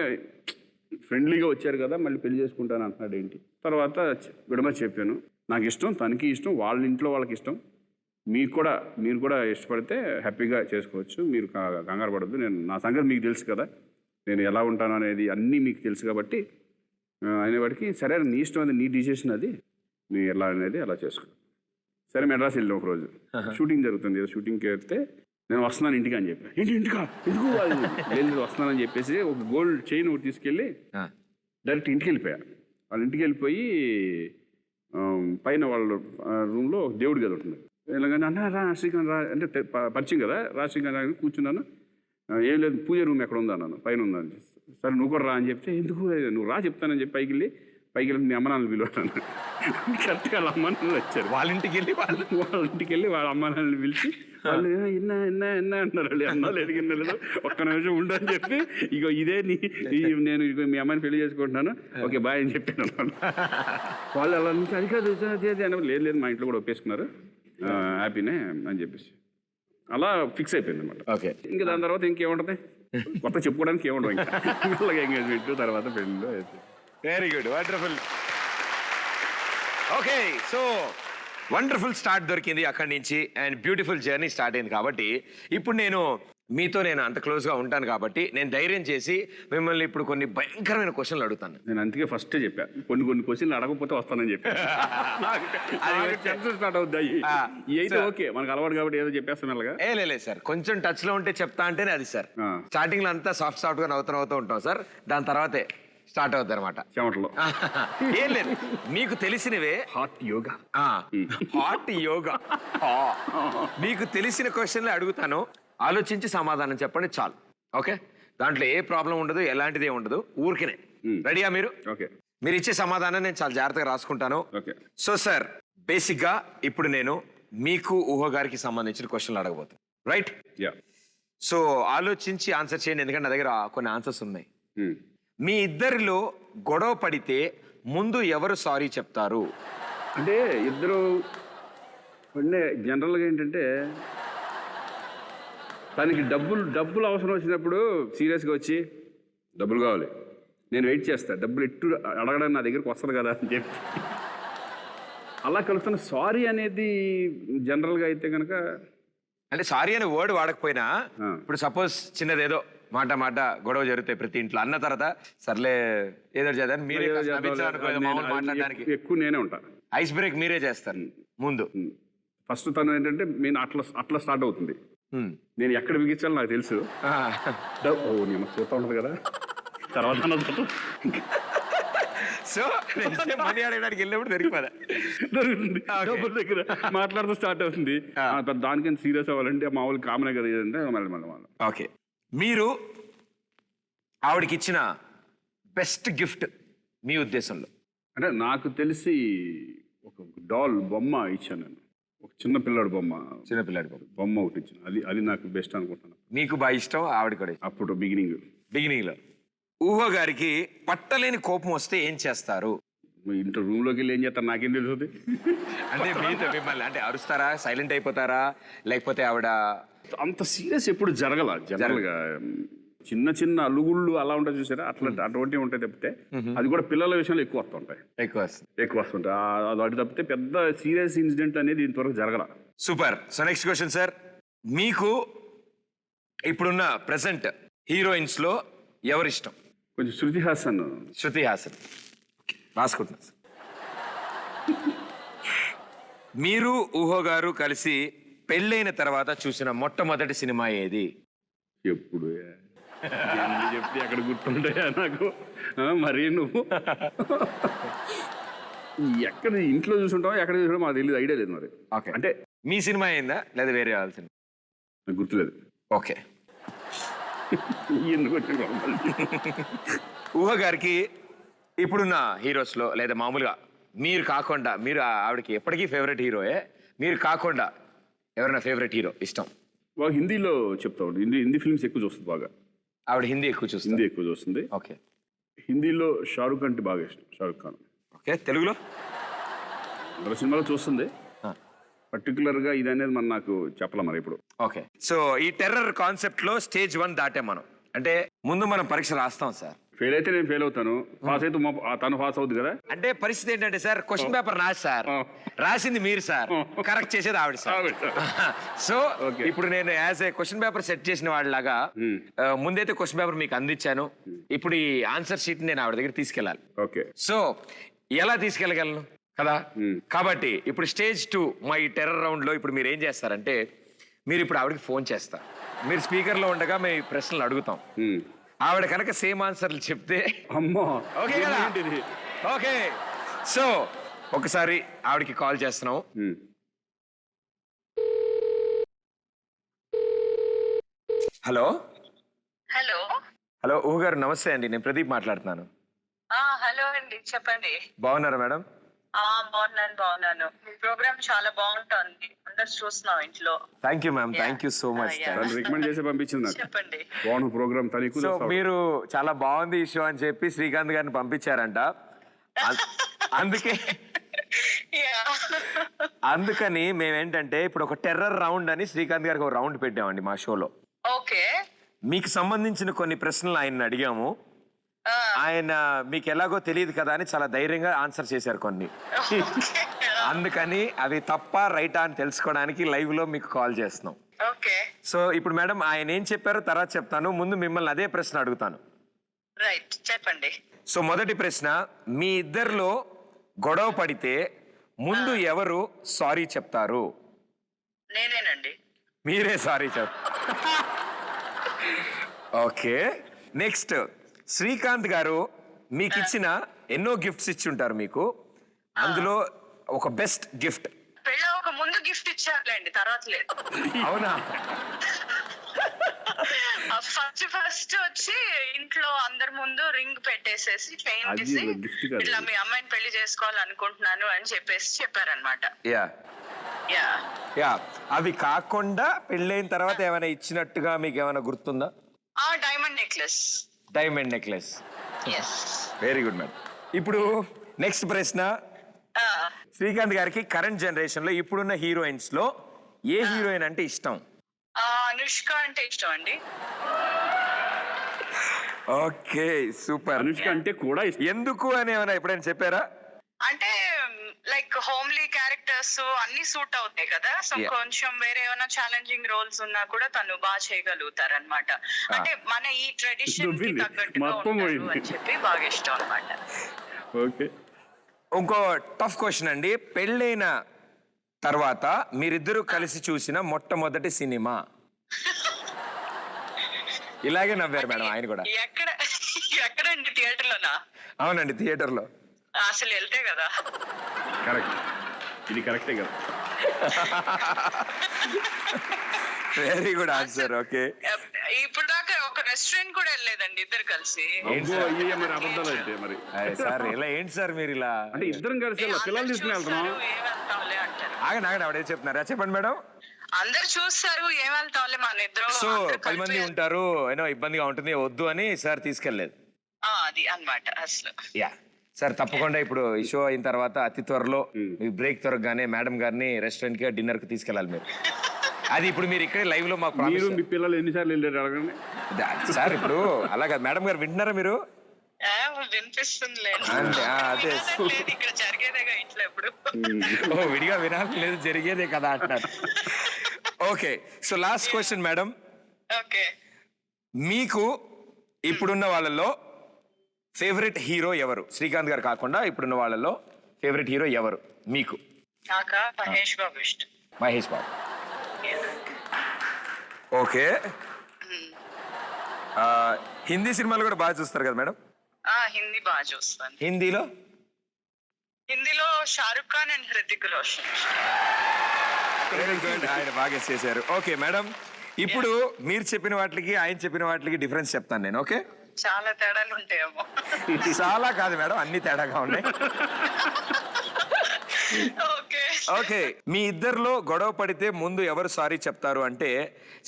ఫ్రెండ్లీగా వచ్చారు కదా, మళ్ళీ పెళ్లి చేసుకుంటాను అంటున్నాడు ఏంటి. తర్వాత విడమ చెప్పాను, నాకు ఇష్టం, తనకి ఇష్టం, వాళ్ళ ఇంట్లో వాళ్ళకి ఇష్టం, మీరు కూడా ఇష్టపడితే హ్యాపీగా చేసుకోవచ్చు, మీరు కంగారు పడద్దు. నేను నా సంగతి మీకు తెలుసు కదా, నేను ఎలా ఉంటాను అనేది అన్నీ మీకు తెలుసు కాబట్టి అనేవాడికి సరే నీ ఇష్టం, అది నీ డిసిషన్, అది నీ ఎలా అనేది అలా చేసుకో. సరే మెడ్రాస్ వెళ్ళాం ఒకరోజు, షూటింగ్ జరుగుతుంది. షూటింగ్కి వెళ్తే నేను వస్తున్నాను ఇంటికి అని చెప్పాను. ఏంటి ఇంటికా? ఎందుకు లేదు వస్తున్నానని చెప్పేసి ఒక గోల్డ్ చైన్ ఒకటి తీసుకెళ్ళి డైరెక్ట్ ఇంటికి వెళ్ళిపోయాను. వాళ్ళ ఇంటికి వెళ్ళిపోయి పైన వాళ్ళ రూమ్లో దేవుడి గది ఉంటుంది. ఇలాగని అన్న రా శ్రీకాంత్ రా అంటే పరిచయం కదా, రా శ్రీకాంత్ రా కూర్చున్నాను. ఏం లేదు పూజ రూమ్ ఎక్కడ ఉందా అన్నాను. పైన ఉందా అని. సరే నువ్వు కూడా రా అని చెప్తే, ఎందుకు నువ్వు రా చెప్తానని చెప్పి పైకి వెళ్ళి పైకి వెళ్ళి మీ అమ్మ నాన్నలు పిలువను. కరెక్ట్గా వాళ్ళ అమ్మ నాన్నలు వచ్చారు. వాళ్ళ ఇంటికి వెళ్ళి వాళ్ళ ఇంటికి వెళ్ళి వాళ్ళ అమ్మ నాన్నలు పిలిచి వాళ్ళు ఎన్నా అంటున్నారు. వాళ్ళు అన్నాలు ఎదిగిన లేదు, ఒక్క నిమిషం ఉండని చెప్పి ఇగో ఇదే నేను ఇగో మీ అమ్మాయిని పెళ్లి చేసుకుంటున్నాను, ఓకే బాయ్ అని చెప్పాను అన్నమాట. వాళ్ళు అలా నుంచి అది కాదు లేదు లేదు మా ఇంట్లో కూడా ఒప్పేసుకున్నారు, హ్యాపీనే అని చెప్పేసి అలా ఫిక్స్ అయిపోయింది అనమాట. ఓకే. ఇంకా దాని తర్వాత ఇంకేముంటుంది, కొత్త చెప్పుకోవడానికి ఏముండవు. ఇంకా ఎంగేజ్మెంట్ తర్వాత పెళ్ళిలో అయితే. Very good, wonderful. Okay, so wonderful start దొరికింది అక్కడి నుంచి అండ్ బ్యూటిఫుల్ జర్నీ స్టార్ట్ అయింది. కాబట్టి ఇప్పుడు మీతో నేను అంత క్లోజ్గా ఉంటాను కాబట్టి నేను ధైర్యం చేసి మిమ్మల్ని ఇప్పుడు కొన్ని భయంకరమైన క్వశ్చన్లు అడుగుతాను. నేను అందుకే ఫస్టే చెప్పా, కొన్ని క్వశ్చన్లు అడగకపోతే వస్తానని చెప్పా. స్టార్ట్ అవుద్దాయి అయితే ఓకే మనకు అలవాటు కాబట్టి ఏదో చెప్పేస్తాను అలాగా. లేదు సార్, కొంచెం టచ్ లో ఉంటే చెప్తా అంటేనే అది సార్. స్టార్టింగ్ లో అంతా సాఫ్ట్ గా నవ్వుతూ ఉంటాం సార్, దాని తర్వాతే స్టార్ట్ అవుద్ది అనమాట చెమటలో. ఏం లేదు, మీకు తెలిసినవే. హార్ట్ యోగా. హార్ట్ యోగా. మీకు తెలిసిన క్వశ్చన్లు అడుగుతాను, ఆలోచించి సమాధానం చెప్పండి చాలు. ఓకే, దాంట్లో ఏ ప్రాబ్లం ఉండదు, ఎలాంటిది ఉండదు, ఊరికినే. రెడీయా మీరు? ఓకే. మీరు ఇచ్చే సమాధానం నేను చాలా జాగ్రత్తగా రాసుకుంటాను. ఓకే. సో సార్, బేసిక్ గా ఇప్పుడు నేను మీకు ఊహ గారికి సంబంధించిన క్వశ్చన్లు అడగబోతాను. రైట్? యా. సో ఆలోచించి ఆన్సర్ చేయండి, ఎందుకంటే నా దగ్గర కొన్ని ఆన్సర్స్ ఉన్నాయి. మీ ఇద్దరిలో గొడవ పడితే ముందు ఎవరు సారీ చెప్తారు? అంటే ఇద్దరు అంటే జనరల్గా ఏంటంటే తనకి డబ్బులు అవసరం వచ్చినప్పుడు సీరియస్గా వచ్చి డబ్బులు కావాలి, నేను వెయిట్ చేస్తా, డబ్బులు ఎట్టు అడగడానికి నా దగ్గరికి వస్తుంది కదా అని చెప్పి అలా కలుగుతున్న. సారీ అనేది జనరల్గా అయితే కనుక అంటే సారీ అనే వర్డ్ వాడకపోయినా ఇప్పుడు సపోజ్ చిన్నదేదో మాట గొడవ జరుగుతాయి ప్రతి ఇంట్లో, అన్న తర్వాత సర్లే ఏదో చేద్దాం మీరే మాట్లాడడానికి ఎక్కువ నేనే ఉంటాను. ఐస్ బ్రేక్ మీరే చేస్తారు ముందు. ఫస్ట్ తను ఏంటంటే నేను అట్లా స్టార్ట్ అవుతుంది, నేను ఎక్కడ బిగించాలో నాకు తెలుసు. నేను చూస్తూ ఉంటుంది కదా తర్వాత సో మనీ అడగడానికి వెళ్ళినప్పుడు దొరుకుతుంది డబ్బుల దగ్గర మాట్లాడుతూ స్టార్ట్ అవుతుంది. దానికని సీరియస్ అవ్వాలంటే మామూలు కామనే కదా అంటే మళ్ళీ. ఓకే, మీరు ఆవిడకి ఇచ్చిన బెస్ట్ గిఫ్ట్ మీ ఉద్దేశంలో? అంటే నాకు తెలిసి ఒక డాల్ బొమ్మ ఇచ్చాను నేను, ఒక చిన్నపిల్లాడు బొమ్మ ఒకటి ఇచ్చాను. అది నాకు బెస్ట్ అనుకుంటున్నాను. మీకు బాగా ఇష్టం, ఆవిడ కూడా అప్పుడు బిగినింగ్లో. ఊహ గారికి పట్టలేని కోపం వస్తే ఏం చేస్తారు? ఇంట్లో రూమ్లోకి వెళ్ళి ఏం చేస్తారు నాకేం తెలుస్తుంది. అంటే మీతో మిమ్మల్ని అంటే అరుస్తారా, సైలెంట్ అయిపోతారా, లేకపోతే ఆవిడ అంత సీరియస్ ఎప్పుడు జరగల. జనరల్గా చిన్న అలుగుళ్ళు అలా ఉంటాయి చూసారా, అటువంటివి ఉంటాయి తప్పితే అది కూడా పిల్లల విషయంలో ఎక్కువ వస్తుంటాయి. ఎక్కువ వస్తుంటాయి అది తప్పితే పెద్ద సీరియస్ ఇన్సిడెంట్ అనేది ఇంతవరకు జరగల. Super. So next question sir, మీకు ఇప్పుడున్న ప్రెసెంట్ హీరోయిన్స్ లో ఎవరిష్టం? కొంచెం శృతి హాసన్ రాసుకుంటున్నా సార్. మీరు ఊహో గారు కలిసి పెళ్ళైన తర్వాత చూసిన మొట్టమొదటి సినిమా ఏది? ఎప్పుడు చెప్తే ఎక్కడ గుర్తుంటాయా నాకు? మరి నువ్వు ఎక్కడ ఇంట్లో చూసుంటావో ఎక్కడ చూసుకుంటావు మాకు తెలియదు, ఐడియా లేదు మరి. ఓకే, అంటే మీ సినిమా అయిందా లేదా వేరే వాళ్ళ సినిమా? నాకు గుర్తులేదు. ఓకే. ఎందుకు ఊహ గారికి ఇప్పుడున్న హీరోస్లో లేదా మామూలుగా మీరు కాకుండా, మీరు ఆవిడకి ఎప్పటికీ ఫేవరెట్ హీరోయే, మీరు కాకుండా ఎవరైనా ఫేవరెట్ హీరో ఇష్టం? బాగా హిందీలో చెప్తా ఉండి హిందీ ఫిల్మ్స్ ఎక్కువ చూస్తుంది. బాగా ఆవిడ హిందీ ఎక్కువ చూస్తుంది. ఓకే. హిందీలో షారుఖ్ అంటే బాగా ఇష్టం, షారుఖ్ ఖాన్. ఓకే. తెలుగులో అందరూ సినిమాలో చూస్తుంది, పర్టికులర్గా ఇది అనేది మనం నాకు చెప్పలే మరి ఇప్పుడు. ఓకే. సో ఈ టెర్రర్ కాన్సెప్ట్ లో స్టేజ్ 1 దాటే మనం, అంటే ముందు మనం పరీక్ష రాస్తాం సార్. ఫెయిల్ అయితే నేను ఫెయిల్ అవుతాను, పాస్ అయితే తను పాస్ అవుతుంది కదా. అంటే పరిస్థితి ఏంటంటే సార్, క్వశ్చన్ పేపర్ రాసి సార్, రాసింది మీరు సార్, కరెక్ట్ చేసేది ఆవిడ సార్. సో ఇప్పుడు నేను as a question paper set చేసిన వాళ్ళలాగా ముందైతే క్వశ్చన్ పేపర్ మీకు అందించాను, ఇప్పుడు ఈ ఆన్సర్ షీట్ నేను ఆవిడ దగ్గర తీసుకెళ్ళాలి. ఓకే. సో ఎలా తీసుకెళ్ళగలను కదా, కాబట్టి ఇప్పుడు స్టేజ్ 2 మా ఈ టెర్రర్ రౌండ్ లో ఇప్పుడు మీరు ఏం చేస్తారంటే, మీరు ఇప్పుడు ఆవిడకి ఫోన్ చేస్తారు, మీరు స్పీకర్ లో ఉండగా మేము ప్రశ్నలు అడుగుతాం, ఆవిడ కనుక సేమ్ ఆన్సర్లు చెప్తే అమ్మో ఓకే కదా. ఓకే, సో ఒకసారి ఆవిడకి కాల్ చేస్తున్నాం. హలో హలో హలో ఊహ గారు నమస్తే అండి, నేను ప్రదీప్ మాట్లాడుతున్నాను. హలో అండి, చెప్పండి. బాగున్నారా మేడం? బాగున్నాను. మీ ప్రోగ్రామ్ చాలా బాగుంటుంది. అందరు చూస్తున్నాం ఇంట్లో. Thank you ma'am, thank you so much. yeah. తను రికమెండ్ చేసి పంపించింది నాకు. చెప్పండి. బాగున్న ప్రోగ్రామ్ తను ఎక్కువ సో చూస్తాడు. మీరు చాలా బాగుంది ఈ షో అని చెప్పి శ్రీకాంత్ గారిని పంపించారంట. అం- అందుకే Yeah. అందుకని మేమేంటంటే ఇప్పుడు ఒక టెర్రర్ రౌండ్ అని శ్రీకాంత్ గారికి ఒక రౌండ్ పెట్టామండి మా షోలో. ఓకే. మీకు సంబంధించిన కొన్ని ప్రశ్నలు ఆయన అడిగాము. ఆయన మీకు ఎలాగో తెలియదు కదా అని చాలా ధైర్యంగా ఆన్సర్ చేశారు కొన్ని. అందుకని అవి తప్ప రైటా అని తెలుసుకోవడానికి లైవ్ లో మీకు కాల్ చేస్తున్నాం. ఓకే. సో ఇప్పుడు మేడం ఆయన ఏం చెప్పారో తర్వాత చెప్తాను. ముందు మిమ్మల్ని అదే ప్రశ్న అడుగుతాను. రైట్, చెప్పండి. సో మొదటి ప్రశ్న, మీ ఇద్దరిలో గొడవ పడితే ముందు ఎవరు సారీ చెప్తారు? నేనేనండి. మీరే సారీ చెప్. ఓకే. నెక్స్ట్, శ్రీకాంత్ గారు మీకు ఇచ్చిన ఎన్నో గిఫ్ట్స్ ఇచ్చి ఉంటారు మీకు. అందులో ఒక బెస్ట్ గిఫ్ట్. పెళ్ళ ఒక ముందు గిఫ్ట్ ఇచ్చారులేండి, తర్వాత లేదు. అవునా? ఫస్ట్ వచ్చి ఇంట్లో అందరి ముందు రింగ్ పెట్టేసేసి చైన్ అది తీసి gift కాదు. ఇట్లా మీ అమ్మాయిని పెళ్లి చేసుకోవాలనుకుంటున్నాను అని చెప్పేసి చెప్పారనమాట. Yeah yeah. యా. అవి కాకుండా పెళ్ళైన తర్వాత ఏమైనా ఇచ్చినట్టుగా మీకు ఏమైనా గుర్తుందా? Diamond necklace. Diamond necklace. Yes. Very good madam. ఇప్పుడు నెక్స్ట్ ప్రశ్న, శ్రీకాంత్ గారికి కరెంట్ జనరేషన్ లో ఇప్పుడున్న హీరోయిన్స్ లో ఏ హీరోయిన్ అంటే ఇష్టం? అనుష్క అంటే ఇష్టం అండి. Okay, super. అనుష్క అంటే కూడా ఇష్టం. ఎందుకు అని ఏమైనా ఎప్పుడైనా చెప్పారా? అంటే లైక్ హోమ్లీ క్యారెక్టర్స్ అన్ని సూట్ అవుతాయి కదా. So Yeah. కొంచెం వేరే ఏమైనా ఛాలెంజింగ్ రోల్స్ ఉన్నా కూడా తను బాగా చేయగలుగుతారు అనమాట. అంటే మన ఈ ట్రెడిషన్ కి నవ్వింది. తగ్గట్టుగా మొత్తం ఉంటారు పోయింది. అని చెప్పి బాగా ఇష్టం అనమాట. ఓకే. ఇంకో టఫ్ క్వశ్చన్ అండి. పెళ్ళైన తర్వాత మీరిద్దరూ కలిసి చూసిన మొట్టమొదటి సినిమా? ఇలాగే నవ్వారు మేడం ఆయన కూడా. ఎక్కడండి, థియేటర్ లోనా? అవునండి, థియేటర్ లో. అసలు వెళ్తే కదా. కరెక్ట్, ఇది కరెక్టే కదా. Very good answer. ఓకే. ఇప్పుడు దాకా ఒక రెస్టారెంట్ కూడా వెళ్ళలేదండి ఇద్దరు కలిసి. అబ్బో, ఇయ్యే మరి అబద్ధాలు అయితే మరి. సార్ ఇలా ఏంటి సార్ మీరు ఇలా? అంటే ఇద్దరం కలిసి వెళ్ళా, పిల్లలు తీసుకుని వెళ్తున్నాం. ఏం వెళ్తాంలే అంటారు. ఆగండి ఆగండి, ఆవిడ ఏం చెప్తున్నారా చెప్పండి మేడం. అందరు చూస్తారు, ఏం వెళ్తాంలే మన ఇద్దరు. సో 10 మంది ఉంటారు, ఏదో ఇబ్బందిగా ఉంటుంది, వద్దు అని సార్ తీసుకెళ్లేదు. అది అన్నమాట అసలు. యా సార్, తప్పకుండా ఇప్పుడు ఈ షో అయిన తర్వాత అతి త్వరలో మీ బ్రేక్ త్వరగానే మేడం గారిని రెస్టారెంట్ కి డిన్నర్ కి తీసుకెళ్ళాలి మీరు. అది ఇప్పుడు మీరు ఇక్కడే లైవ్ లో మాకు మీరు ప్రామిస్. మీ పిల్లలు ఎన్నిసార్లు వెళ్ళారు అడగండి. సార్ ఇప్పుడు అలాగా మేడం గారు వింటున్నారా మీరు? వినిపిస్తుంది అదే. ఇక్కడ జరిగేదేగా ఇంట్లో ఎప్పుడు. ఓ, విడిగా వినాలి లేదు, జరిగేదే కదా అంటున్నారు. Okay, so last question madam. Okay. మీకు ఇప్పుడున్న వాళ్ళలో ఫేవరెట్ హీరో ఎవరు? శ్రీకాంత్ గారు కాకుండా ఇప్పుడున్న వాళ్ళలో ఫేవరెట్ హీరో ఎవరు మీకు? నాకా మహేష్ బాబు ఇష్టం. మహేష్ బాబు. ఓకే. హిందీ సినిమాలు కూడా బాగా చూస్తారు కదా మేడం? హిందీ బాగా చూస్తాను. హిందీలో షారుఖ్ ఖాన్ అండ్ హృతిక్ రోషన్. ఆయన బాగా చేశారు. ఓకే మేడం, ఇప్పుడు మీరు చెప్పిన వాటికి ఆయన చెప్పిన వాటికి డిఫరెన్స్ చెప్తాను నేను. ఓకే, చాలా తేడాలు ఉంటాయేమో. చాలా కాదు మేడం, అన్ని తేడాగా ఉన్నాయి. ఓకే. ఓకే, మీ ఇద్దరిలో గొడవ పడితే ముందు ఎవరు సారీ చెప్తారు అంటే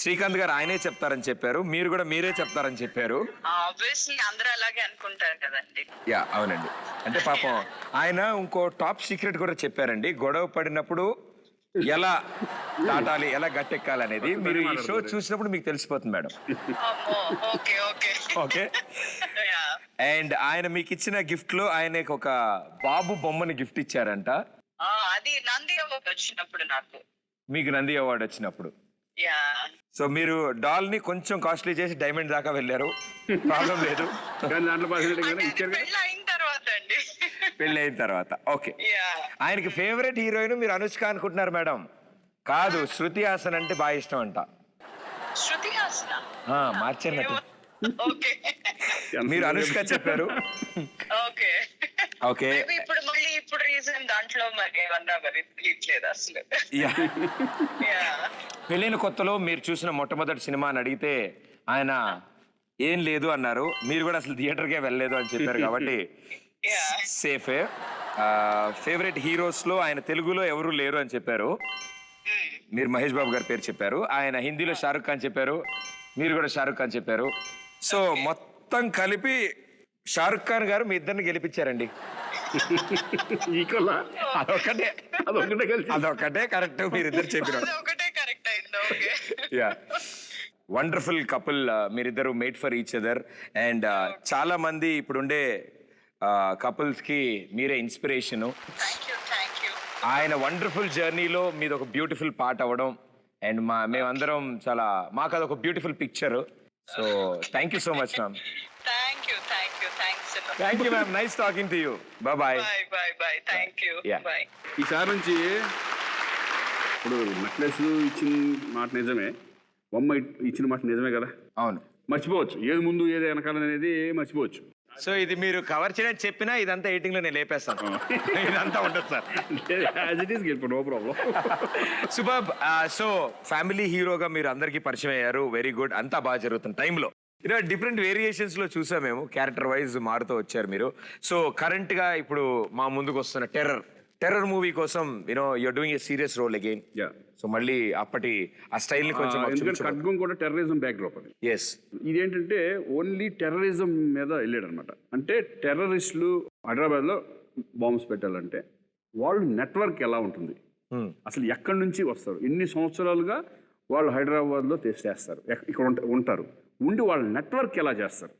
శ్రీకాంత్ గారు ఆయనే చెప్తారని చెప్పారు, మీరు కూడా మీరే చెప్తారని చెప్పారు. ఆబ్వియస్లీ అందరూ అలాగే అనుకుంటారు కదండి. యా అవునండి. అంటే పాపం ఆయన ఇంకో టాప్ సీక్రెట్ కూడా చెప్పారండి, గొడవ పడినప్పుడు ఎలా దాటాలి, ఎలా గట్టెక్కాలి అనేది. మీరు ఈ షో చూసినప్పుడు మీకు తెలిసిపోతుంది madam. Okay okay okay. And ఆయన మీకు ఇచ్చిన గిఫ్ట్ లో ఆయనకు ఒక బాబు బొమ్మని గిఫ్ట్ ఇచ్చారంట. అది నంది అవార్డు వచ్చినప్పుడు నాకు. మీకు నంది అవార్డు వచ్చినప్పుడు. యా. సో మీరు డాల్ ని కొంచెం కాస్ట్లీ చేసి డైమండ్ దాకా వెళ్ళారు, ప్రాబ్లం లేదు. కానీ దాంట్లో పర్సెంటేజ్ కదా ఇచ్చారు కదా. పెళ్ళి అయిన తర్వాత అండి. పెళ్ళి అయిన తర్వాత. ఓకే. యా. ఆయనకి ఫేవరెట్ హీరోయిన్ మీరు అనుష్క అనుకుంటున్నారు మేడం. కాదు, శృతి హాసన్ అంటే బాగా ఇష్టం అంట. శృతి హాసన్. మార్చండి. ఓకే. మీరు అనుష్క చెప్పారు. ఓకే. ఓకే. ఇప్పుడు రీజన్ దాంట్లో మరి ఏమన్నా మరి తెలియట్లేదు అసలు. పెళ్ళైన కొత్తలో మీరు చూసిన మొట్టమొదటి సినిమా అని అడిగితే ఆయన ఏం లేదు అన్నారు. మీరు కూడా అసలు థియేటర్కే వెళ్ళలేదు అని చెప్పారు కాబట్టి Yeah. సేఫే. ఫేవరెట్ హీరోస్ లో ఆయన తెలుగులో ఎవరు లేరు అని చెప్పారు. మీరు మహేష్ బాబు గారి పేరు చెప్పారు. ఆయన హిందీలో షారుఖ్ ఖాన్ చెప్పారు. మీరు కూడా షారుఖ్ ఖాన్ చెప్పారు. సో మొత్తం కలిపి షారుఖ్ ఖాన్ గారు మీ ఇద్దరిని గెలిపించారండి. ఈక్వల్ అదొక్కటే అదొక్కటే కరెక్ట్ మీరిద్దరు చెప్పినారు. ఒకటే కరెక్ట్ అయింది. ఓకే. యా, వండర్ఫుల్ కపుల్ మీరిద్దరు made for each other. And చాలా మంది ఇప్పుడుండే కపుల్స్ కి మీరే ఇన్స్పిరేషను. Thank you. ఆయన వండర్ఫుల్ జర్నీలో మీది ఒక బ్యూటిఫుల్ పార్ట్ అవ్వడం అండ్ మేమందరం చాలా మాకు అదొక beautiful picture. So thank you so much ma'am. Thanks thank you ma'am. Nice talking to you. Bye bye. Thank you. Yeah. Bye. ఈసారి నుంచి ఇప్పుడు నెక్లెస్ ఇచ్చిన మాట నిజమే, బొమ్మ ఇచ్చిన మాట నిజమే కదా. అవును. మర్చిపోవచ్చు ఏది ముందు ఏది వెనకాల అనేది మర్చిపోవచ్చు. సో ఇది మీరు కవర్ చేయడానికి చెప్పినా ఇదంతా ఎడిటింగ్ లో నేను లేపేస్తాను. ఇదంతా ఉంటుంది sir. As it is no problem. Super. So family హీరోగా మీరు అందరికీ పరిచయం అయ్యారు. Very good. అంతా బాగా జరుగుతుంది టైంలో. డిఫరెంట్ వేరియేషన్స్ లో చూసాం మేము. క్యారెక్టర్ వైజ్ మారుతూ వచ్చారు మీరు. సో కరెంట్ గా ఇప్పుడు మా ముందుకు వస్తున్న టెర్రర్ మూవీ కోసం you're doing a serious role again. So మళ్ళీ అప్పటి ఆ స్టైల్ ని కొంచెం ఎందుకంటే ఖడ్గం కూడా టెర్రరిజం బ్యాక్డ్రాప్ అది. ఎస్. ఇదేంటంటే ఓన్లీ టెర్రరిజం మీద వెళ్ళాడు అనమాట. అంటే టెర్రరిస్టులు హైదరాబాద్ లో బాంబ్స్ పెట్టాలంటే వాళ్ళు నెట్వర్క్ ఎలా ఉంటుంది, అసలు ఎక్కడి నుంచి వస్తారు, ఎన్ని సంవత్సరాలుగా వాళ్ళు హైదరాబాద్ లో చేస్తారు, ఇక్కడ ఉంటారు, ఉండి వాళ్ళ నెట్వర్క్ ఎలా చేస్తారు,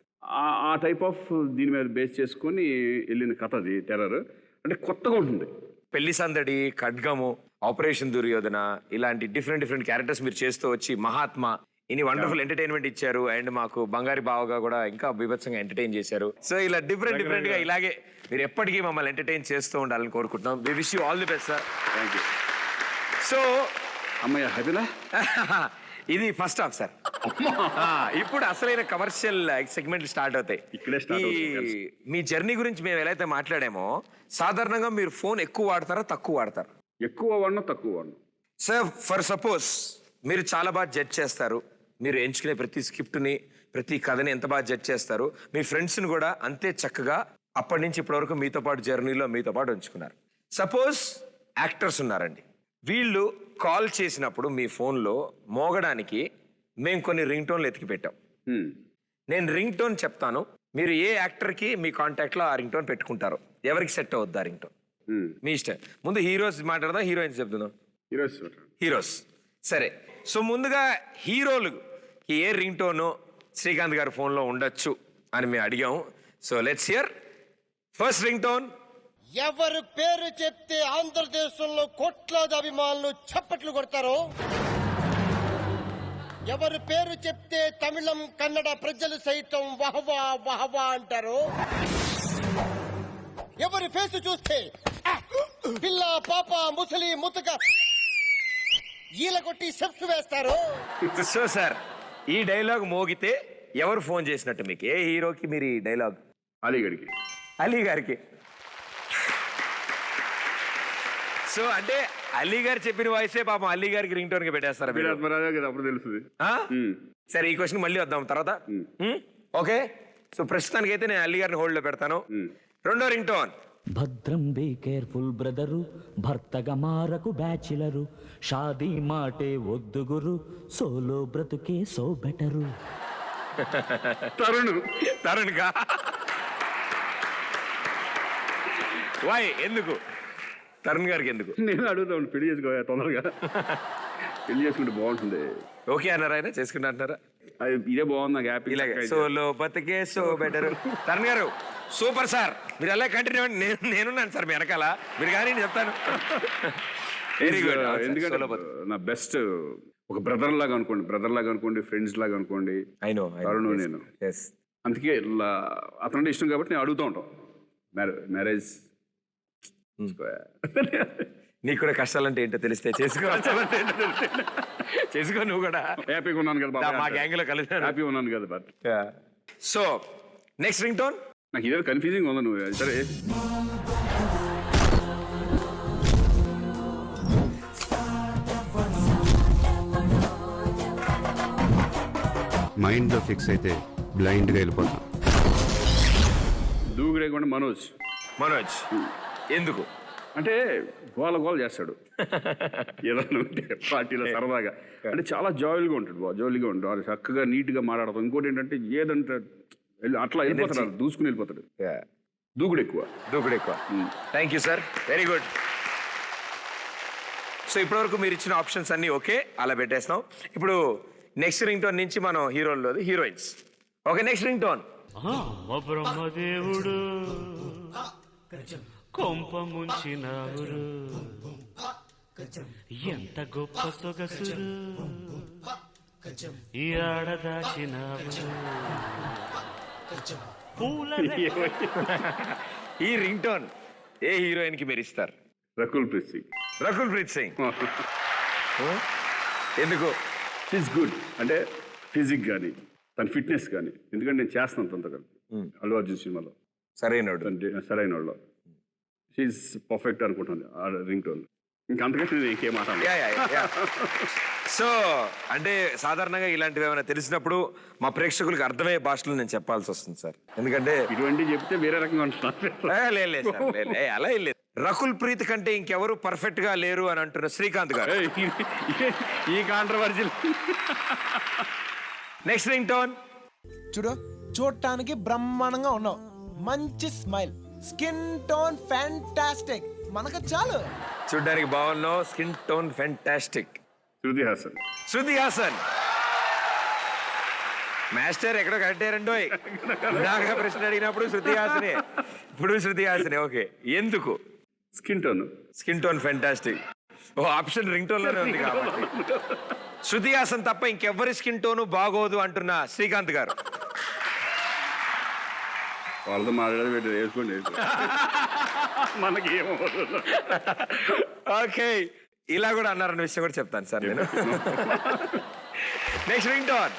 ఆ టైప్ ఆఫ్ దీని మీద బేస్ చేసుకొని వెళ్ళిన కథ అది టెర్రర్. అంటే కొత్తగా ఉంటుంది. పెళ్లి సందడి, ఖడ్గము, ఆపరేషన్ దుర్యోధన ఇలాంటి డిఫరెంట్ క్యారెక్టర్స్ మీరు చేస్తూ వచ్చి మహాత్మా ఇన్ని వండర్ఫుల్ ఎంటర్టైన్మెంట్ ఇచ్చారు. అండ్ మాకు బంగారి బావగా కూడా ఇంకా బీభత్సంగా ఎంటర్టైన్ చేశారు. సో ఇలా డిఫరెంట్ గా ఇలాగే మీరు ఎప్పటికీ మమ్మల్ని ఎంటర్టైన్ చేస్తూ ఉండాలని కోరుకుంటున్నాం. We wish you all the best sir. Thank you. So అమ్మయ్య హ్యాపీనా? ఇది ఫస్ట్ హాఫ్ సార్. ఇప్పుడు అసలైన కమర్షియల్ సెగ్మెంట్లు స్టార్ట్ అవుతాయి. ఇక్కడే స్టార్ట్ అవుతాయి. మీ జర్నీ గురించి మేము ఎలా అయితే మాట్లాడామో, సాధారణంగా మీరు ఫోన్ ఎక్కువ వాడతారా తక్కువ వాడతారు? ఎక్కువ వాడినా తక్కువ వాడినా. సార్ ఫర్ సపోజ్ మీరు చాలా బాగా జడ్జ్ చేస్తారు. మీరు ఎంచుకునే ప్రతి స్క్రిప్ట్ని, ప్రతి కథని ఎంత బాగా జడ్జ్ చేస్తారు. మీ ఫ్రెండ్స్ని కూడా అంతే చక్కగా అప్పటి నుంచి ఇప్పటి వరకు మీతో పాటు జర్నీలో మీతో పాటు ఉంచుకున్నారు. సపోజ్ యాక్టర్స్ ఉన్నారండి. వీళ్ళు కాల్ చేసినప్పుడు మీ ఫోన్లో మోగడానికి మేము కొన్ని రింగ్ టోన్లు ఎతికి పెట్టాం. నేను రింగ్ టోన్ చెప్తాను, మీరు ఏ యాక్టర్కి మీ కాంటాక్ట్లో ఆ రింగ్ టోన్ పెట్టుకుంటారు, ఎవరికి సెట్ అవుద్ది ఆ రింగ్ టోన్ మీ ఇష్టం. ముందు హీరోస్ మాట్లాడదాం, హీరోయిన్స్ చెప్తున్నాం. హీరోస్ సరే. సో ముందుగా హీరోలుకి ఏ రింగ్ టోను శ్రీకాంత్ గారి ఫోన్లో ఉండొచ్చు అని మేము అడిగాము. So let's hear first ring tone. ఎవరి పేరు చెప్తే ఆంధ్రదేశంలో కోట్లాది అభిమానులు చప్పట్లు కొడతారో, ఎవరి పేరు చెప్తే తమిళం కన్నడ ప్రజలు సైతం వహవా వహవా అంటారు, ఎవరి ఫేసు చూస్తే పిల్ల పాప ముసలి ముతక ఈల కొట్టి స్టెప్స్ వేస్తారు. సో సార్ ఈ డైలాగ్ మోగితే ఎవరు ఫోన్ చేసినట్టు మీకు? ఏ హీరోకి మీరు ఈ డైలాగ్? అలీగడికి. అలీ గారికి. సో అంటే అలీ గారు చెప్పిన వాయిసే పాపం అలీ గారికి రింగ్ టోన్ గా పెట్టేస్తారు. అప్పుడు తెలుస్తుంది. సరే ఈ క్వశ్చన్ మళ్ళీ వద్దాం తర్వాత. ఓకే. సో ప్రస్తుతానికి అయితే నేను అలీ గారిని హోల్డ్ లో పెడతాను. రెండో రింగ్ టోన్. భద్రం బీ కేర్ఫుల్ బ్రదరు, భర్తగా మారకు బ్యాచిలరు, షాదీ మాటే వద్దు గురు, సోలో బ్రతుకే సో బెటరు. తరుణ్ గా. వై ఎందుకు తరుణ్ గారికి ఎందుకు? నేను అడుగుతాను, పెళ్లి చేసుకో తొందరగా, పెళ్లి చేసుకుంటే బాగుంటుంది. ఓకే అన్నారా ఆయన? చేసుకుంటా అంటారా? ఇదే బాగుంది నాకు హ్యాపీ. ఇలాగే సోలో బతికే సో బెటర్. తరుణ్ గారు సూపర్ సార్. మీరు అలా కంటిన్యూ. నేనున్నాను సార్ మీ వెనకాల, మీరు కానీ నేను చెప్తాను. Very good. ఎందుకంటే నా బెస్ట్ ఒక బ్రదర్ లాగా అనుకోండి, ఫ్రెండ్స్ లాగా అనుకోండి. తరుణ్ నేను అందుకే అతనంటే ఇష్టం కాబట్టి నేను అడుగుతూ ఉంటాం మ్యారేజ్. నీకు కూడా కష్టాలంటే ఏంటో తెలిస్తే చేసుకో. చేసుకో నువ్వు కూడా. హ్యాపీగా ఉన్నాను కదా మా గ్యాంగ్ లో కలిసి హ్యాపీగా ఉన్నాను కదా. But so next ring tone. నాకు ఇదే కన్ఫ్యూజింగ్ ఉందా నువ్వు? సరే మైండ్లో ఫిక్స్ అయితే బ్లైండ్గా వెళ్ళిపోతాం. దూకుడేకుండా మనోజ్ మనోజ్ ఎందుకు? అంటే గోల చేస్తాడు ఏదైనా ఉంటే పార్టీలో సరదాగా. అంటే చాలా జాలీగా ఉంటాడు, చక్కగా నీట్గా మాట్లాడతాం. ఇంకోటి ఏంటంటే ఏదంటే అట్లా వెళ్ళిపోతాడు, దూసుకుని వెళ్ళిపోతాడు. దూకుడు ఎక్కువ. Thank you sir, very good. So ఇప్పటివరకు మీరు ఇచ్చిన ఆప్షన్స్ అన్నీ ఓకే, అలా పెట్టేస్తాం. ఇప్పుడు నెక్స్ట్ రింగ్ టోన్ నుంచి మనం హీరోల్లో heroines. Okay, next ring tone. బ్రహ్మదేవుడు కొంప ముంచినావురు, ఎంత గొప్ప సొగసురు ఈ ఆడదాచినావురు. ఈ రింగ్ టోన్ ఏ హీరోయిన్ కి మీరు ఇస్తారు? రకుల్ ప్రీత్ సింగ్. ఎందుకు? She's good. అంటే ఫిజిక్ కానీ తన ఫిట్నెస్ కానీ, ఎందుకంటే నేను చేస్తాను తనతో కలిపి అల్లు అర్జున్ సినిమాలో సరైన వాళ్ళు. షీఈస్ పర్ఫెక్ట్ అనుకుంటాను ఆ రింగ్ టోన్. ఇంకా అంతకంటే నేను ఇంకేం మాట. సో అంటే సాధారణంగా ఇలాంటివి ఏమైనా తెలిసినప్పుడు మా ప్రేక్షకులకు అర్థమయ్యే భాషలో నేను చెప్పాల్సి వస్తుంది సార్, ఎందుకంటే ఇటువంటి చెప్తే వేరే రకంగా ఉంటున్నాను. లేదు అలా ఏం లేదు. రకుల్ ప్రీత్ కంటే ఇంకెవరు పర్ఫెక్ట్ గా లేరు అని అంటున్న శ్రీకాంత్ గారు. ఈ కాంట్రవర్సీ. Next ring tone. చూడటానికి బ్రహ్మాండంగా ఉన్నావు, మంచి స్మైల్, స్కిన్ టోన్ ఫ్యాంటాస్టిక్, మనకు చాలు. చూడ్డానికి బాగున్నావు, skin tone fantastic. Shruti Haasan. Master ఎక్కడో కట్టారండో. ఇందాక ప్రశ్న అడిగినప్పుడు శృతి హాసనే, ఇప్పుడు శృతి హాసనే. ఓకే, ఎందుకు? Skin tone fantastic. ఓ ఆప్షన్ రింగ్ టోన్ లోనే ఉంది కాబట్టి. శృతి హాసన్ తప్ప ఇంకెవ్వరి స్కిన్ టోను బాగోదు అంటున్న శ్రీకాంత్ గారు. వాళ్ళతో మాట్లాడేది వేసుకోండి, మనకి ఏమో. ఓకే, ఇలా కూడా అన్నారన్న విషయం కూడా చెప్తాను సార్ నేను. Next ring tone.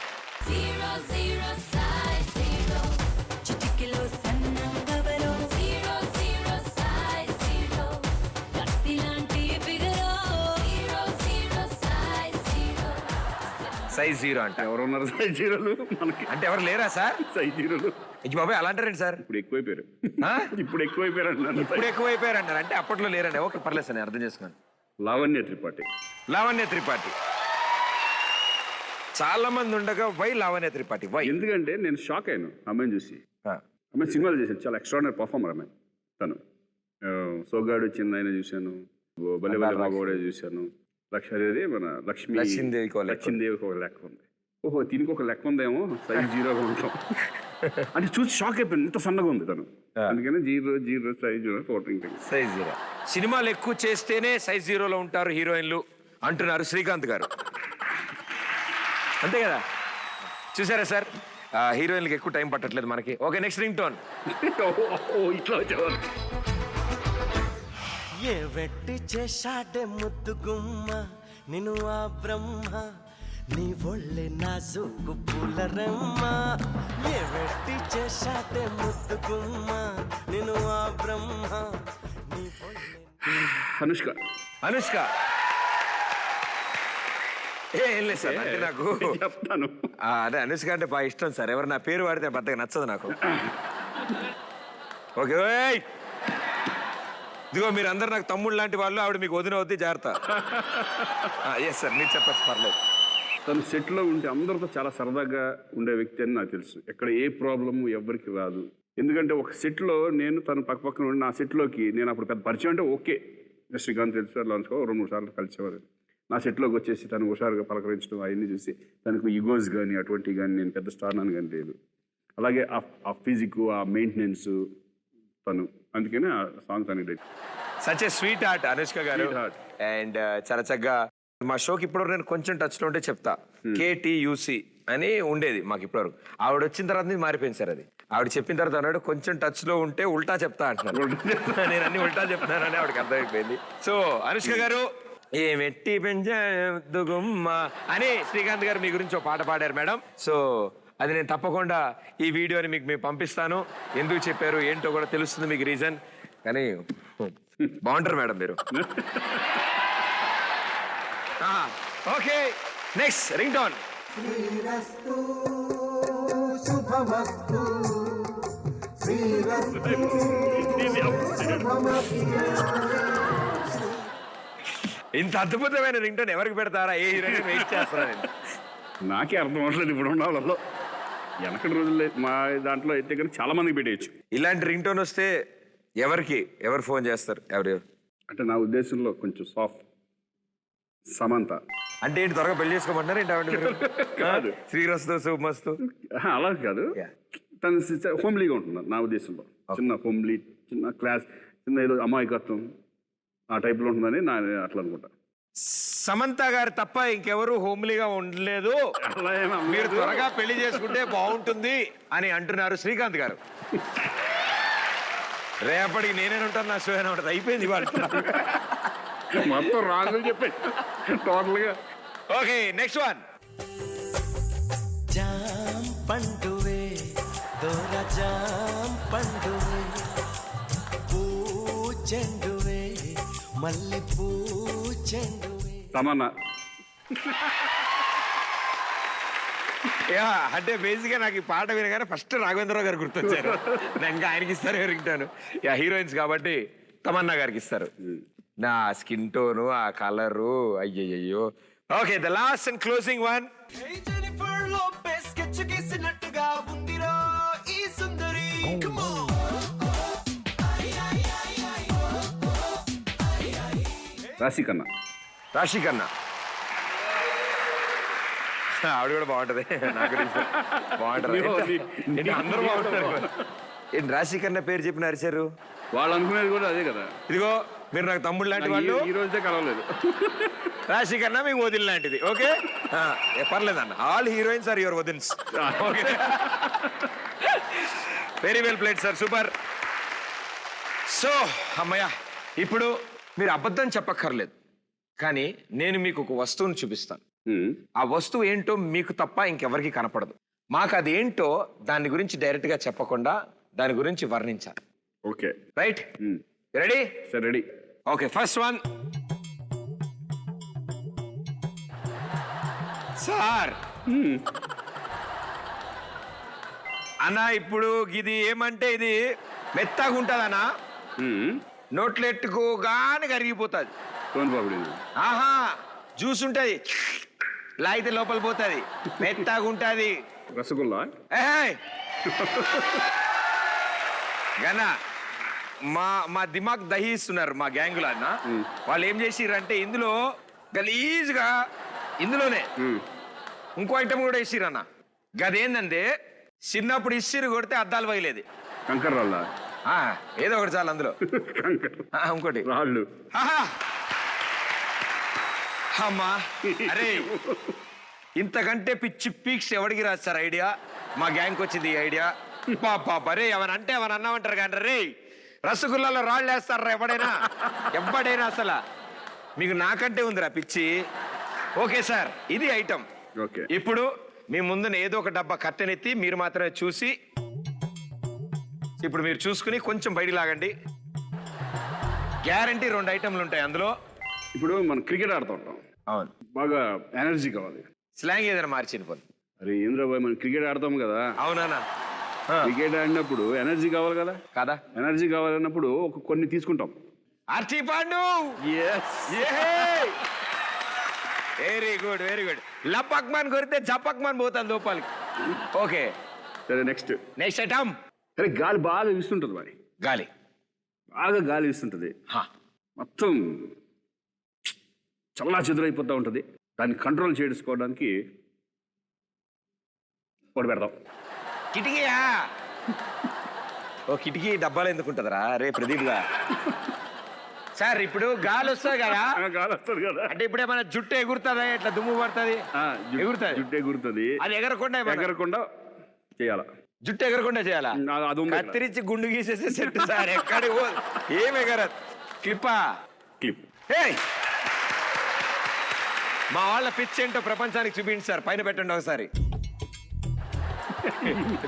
Size zero అంట. ఎవరున్నారు సైజ్ జీరోలు మనకి? అంటే ఎవరు లేరా సార్ సైజ్ జీరోలు? బాబాయ్ అలా అంటారండి సార్. ఇప్పుడు ఎక్కువైపోయారు అంటారు. అంటే అప్పట్లో లేరండి. ఓకే, పర్లేదు సార్, నేను అర్థం చేసుకున్నాను. లావణ్య త్రిపాఠి. చాలా మంది ఉండగా వై లావణ్య త్రిపాఠి? వై? ఎందుకంటే నేను షాక్ అయ్యాను అమ్మాయిని చూసి. అమ్మాయి సినిమాలు చేశాను, చాలా ఎక్స్ట్రాడినరీ పర్ఫార్మర్ అమ్మాయి. తను సోగాడు చిన్న ఆయన చూశాను, బలే మగోడే చూశాను, మన లక్ష్మీదేవికి ఒక లెక్క ఉంది. ఓహో, దీనికి ఒక లెక్క ఉందేమో, సైజ్ జీరోగా ఉంటాం అంటే చూసి షాక్ అయిపోయింది, ఇంత సన్నగా ఉంది తను. అందుకని జీరో సైజ్ జీరో. సినిమాలు ఎక్కువ చేస్తేనే సైజ్ జీరోలో ఉంటారు హీరోయిన్లు అంటున్నారు శ్రీకాంత్ గారు. అంతే కదా, చూసారా సార్? హీరోయిన్లకి ఎక్కువ టైం పట్టట్లేదు మనకి. Okay, next ring tone. ఇట్లా వచ్చేవారు. ఏ వెట్టి చేశాడే ముద్దు గుమ్మ, నిన్ను ఆ బ్రహ్మ, నీ ఒళ్ళే నాజుకు పూలరమ్మ. ఏ వెట్టి చేశాడే ముద్దు గుమ్మ, నిన్ను ఆ బ్రహ్మ, నీ ఒళ్ళే. అనుష్క ఏం లేదు సార్, అంటే నాకు చెప్తాను. అదే అనుష్క అంటే బాగా ఇష్టం సార్. ఎవరు నా పేరు వాడితే పెద్దగా నచ్చదు నాకు. ఓకే, ఇదిగో మీరు అందరు నాకు తమ్ముడు లాంటి వాళ్ళు, ఆవిడ మీకు వదిన వద్ది, జాగ్రత్త. ఎస్ సార్, మీరు చెప్పచ్చు, పర్లేదు. తను సెట్లో ఉంటే అందరితో చాలా సరదాగా ఉండే వ్యక్తి అని నాకు తెలుసు. ఎక్కడ ఏ ప్రాబ్లము ఎవరికి రాదు. ఎందుకంటే ఒక సెట్లో నేను తను పక్కన ఉండి, నా సెట్లోకి నేను అప్పుడు పెద్ద పరిచయం అంటే ఓకే, శ్రీకాంత్ తెలుసు, లాంచ్కో 2-3 సార్లు కలిసేవారు. నా సెట్లోకి వచ్చేసి తను హుషారుగా పలకరించడం అవన్నీ చూసి తనకు ఈగోస్ కానీ అటువంటివి కానీ, నేను పెద్ద స్టార్ అని కానీ లేదు. అలాగే ఆ ఫిజిక్, ఆ మెయింటెనెన్స్ తను, అందుకనే ఆ సాంగ్స్ అనేది. Such a sweet heart Anushka గారు. అండ్ చాలా చక్కగా మా షోకి ఇప్పుడు నేను కొంచెం టచ్లో ఉంటే చెప్తా. KTUC అని ఉండేది మాకు ఇప్పటివరకు. ఆవిడ వచ్చిన తర్వాత మారిపోయింది సార్ అది. ఆవిడ చెప్పిన తర్వాత అన్నాడు కొంచెం టచ్లో ఉంటే ఉల్టా చెప్తా అంటున్నాను. నేను అన్ని ఉల్టా చెప్తున్నానని ఆవిడకి అర్థమైపోయింది. సో అనుష్క గారు, ఏమెట్టి పెంచదుగుమ్మ అని శ్రీకాంత్ గారు మీ గురించి ఒక పాట పాడారు మేడం. సో అది నేను తప్పకుండా ఈ వీడియోని మీకు మేము పంపిస్తాను. ఎందుకు చెప్పారు ఏంటో కూడా తెలుస్తుంది మీకు రీజన్. కానీ బాగుంటారు మేడం మీరు. Okay, next ring tone. ఇంత అద్భుతమైన రింగ్టోన్ ఎవరికి పెడతారా? ఏ హీరోయిన్ వెయిట్ చేస్తారా? నేను నాకే అర్థం అవట్లేదు ఇప్పుడు ఉన్న వాళ్ళలో. వెనకటి రోజుల్లో మా దాంట్లో అయితే కానీ చాలా మందికి పెట్టేయచ్చు. ఇలాంటి రింగ్టోన్ వస్తే ఎవరు ఫోన్ చేస్తారు? ఎవరు అంటే నా ఉద్దేశంలో కొంచెం సాఫ్ట్. సమంత అంటే ఏంటి, త్వరగా పెళ్లి చేసుకోమంటారు ఏంటి? కాదు. శ్రీరస్తు శుభమస్తు అలా కాదు, తను హోమ్లీగా ఉంటుంది నా ఉద్దేశంలో. చిన్న హోమ్లీ, చిన్న క్లాస్, చిన్న ఏదో అమాయకత్వం ఆ టైప్లో ఉంటుందని నా అట్లా అనుకుంటా. సమంత గారు తప్ప ఇంకెవరు హోమ్లీగా ఉండలేదు, అలా ఏమీ మీరు అనలేదు. త్వరగా పెళ్లి చేసుకుంటే బాగుంటుంది అని అంటున్నారు శ్రీకాంత్ గారు. రేపటికి నేనే ఉంటాను, నా షో అయినా ఉంటుంది. అయిపోయింది వాళ్ళు. మొత్తం రాంగులు చెప్పాడు టోటల్గా. Okay, next one. జాం పండువే దోర జాం పండువే పూచెండువే మల్లె పూచెండువే. తమన్నా యా, అంటే బేసిక్గా నాకు ఈ పాట వినగానే ఫస్ట్ రాఘవేంద్రరావు గారు గుర్తొచ్చారు. నేను ఇంకా ఆయనకి ఇస్తారు రింగ్టోన్. యా, హీరోయిన్స్ కాబట్టి తమన్నా గారికి ఇస్తారు. నా స్కిన్ టోను, ఆ కలరు, అయ్యయ్యో. Okay, the last and closing one. Jennifer Lopez sketch గీసినట్టుగా ఉందిరో ఈ సుందరి. Come on. రాశికన్నా. రాశి కన్నా ఆవిడ కూడా బాగుంటది. నా గురించి బాగుంటారు. ఏంటి అందరూ బాగుంటారు. ఏంటి రాశి కన్నా పేరు చెప్పిన అరిచారు? వాళ్ళు అనుకునేది కూడా అదే కదా. ఇదిగో మీరు నాకు తమ్ముడు లాంటి వాళ్ళు, ఈ రోజే కలవలేదు. రాశి కన్నా మీకు వదిన లాంటిది. ఓకే, పర్లేదన్న. ఆల్ హీరోయిన్స్ ఆర్ యువర్ వదిన్స్. Okay, very well played sir, super. So అమ్మయ్య, ఇప్పుడు మీరు అబద్ధం చెప్పక్కర్లేదు, కానీ నేను మీకు ఒక వస్తువుని చూపిస్తాను. ఆ వస్తువు ఏంటో మీకు తప్ప ఇంకెవరికి కనపడదు. మాకు అది ఏంటో దాని గురించి డైరెక్ట్ గా చెప్పకుండా దాని గురించి వర్ణించాలి. Okay, right? రెడీ? సరే, ready. Okay, first one. Sir అన్న, ఇప్పుడు ఇది ఏమంటే ఇది మెత్తగా ఉంటుందన్నా, నోట్లో ఎట్టుకోగానే కరిగిపోతుంది. సోన్పాపిడి. ఆహా, జ్యూస్ ఉంటుంది, లాగితే లోపల పోతుంది, మెత్తగా ఉంటుంది. రసగుల్లా. గనా మా దిమాగ్ దహి ఇస్తున్నారు మా గ్యాంగులో అన్న. వాళ్ళు ఏం చేసిర్రంటే ఇందులో గలీజ్గా ఇందులోనే ఇంకో ఐటమ్ కూడా వేసిరన్న. గదేందంటే చిన్నప్పుడు ఇసిరు కొడితే అద్దాలు పగిలేది. కంకర్ రాళ్ళ. ఏదో ఒకటి చాలు అందులో. ఇంకోటి రాళ్ళు. అమ్మా, అరే ఇంతకంటే పిచ్చి పీక్స్ ఎవడికి రాదు సార్ ఐడియా. మా గ్యాంగ్కి వచ్చింది ఈ ఐడియా. పాపరే ఎవరంటే ఎవరు అన్నామంటారు కానీ రే రసగుల్లాలో రాళ్ళు వేస్తారా ఎవడైనా అసలు. మీకు నాకంటే ఉందిరా పిచ్చి. ఓకే సార్, ఇది ఐటమ్. ఓకే, ఇప్పుడు మీ ముందున ఏదో ఒక డబ్బా కట్టెనెత్తి మీరు మాత్రమే చూసి, ఇప్పుడు మీరు చూసుకుని కొంచెం బయటికి లాగండి. గ్యారంటీ 2 ఐటమ్లు ఉంటాయి అందులో. ఇప్పుడు మనం క్రికెట్ ఆడుతూ ఉంటాం. అవును, బాగా ఎనర్జీ కావాలి. స్లాంగ్ ఏదైనా మార్చింది పోను. అరే ఏంద్రాబాయ్, మనం క్రికెట్ ఆడతాం కదా. అవునా? క్రికెట్ ఆడినప్పుడు ఎనర్జీ కావాలి కదా. కదా, ఎనర్జీ కావాలన్నప్పుడు కొన్ని తీసుకుంటాం. ఆర్చి పాండు. Very good, very good. లపక్మాన్ కొరితే జపక్మాన్ పోతాను లోపలికి. ఓకే, సరే, నెక్స్ట్ ఐటమ్. అరే గాలి బాగా వీస్తుంటుంది మరి. గాలి బాగా గాలి వీస్తుంటుంది, మొత్తం చల్లా చెదురైపోతూ ఉంటుంది. దాన్ని కంట్రోల్ చేసుకోవడానికి ఒకటి పెడతాం. కిటికీయా? ఓ కిటికీ డబ్బాలు ఎందుకు ఉంటుందిరా రే ప్రదీప్ గా? సార్ ఇప్పుడు గాలి వస్తుంది కదా, గాలి వస్తుంది కదా, అంటే ఇప్పుడు ఏమైనా జుట్టు ఎగురుతుందా, ఇట్లా దుమ్ము పడుతుంది, ఎగురుతుంది, జుట్టు ఎగురుతుంది. అది ఎగరకుండా చేయాలా? జుట్టు ఎగరకుండా చేయాలా? అది ఉంది. కత్తిరించి గుండు గీసేస్తే సెట్ సార్. ఎక్కడికి ఏం ఎగరదు. క్లిప్పా? క్లిప్. మా వాళ్ళ పిచ్ ఏంటో ప్రపంచానికి చూపించండి సార్. పైన పెట్టండి ఒకసారి.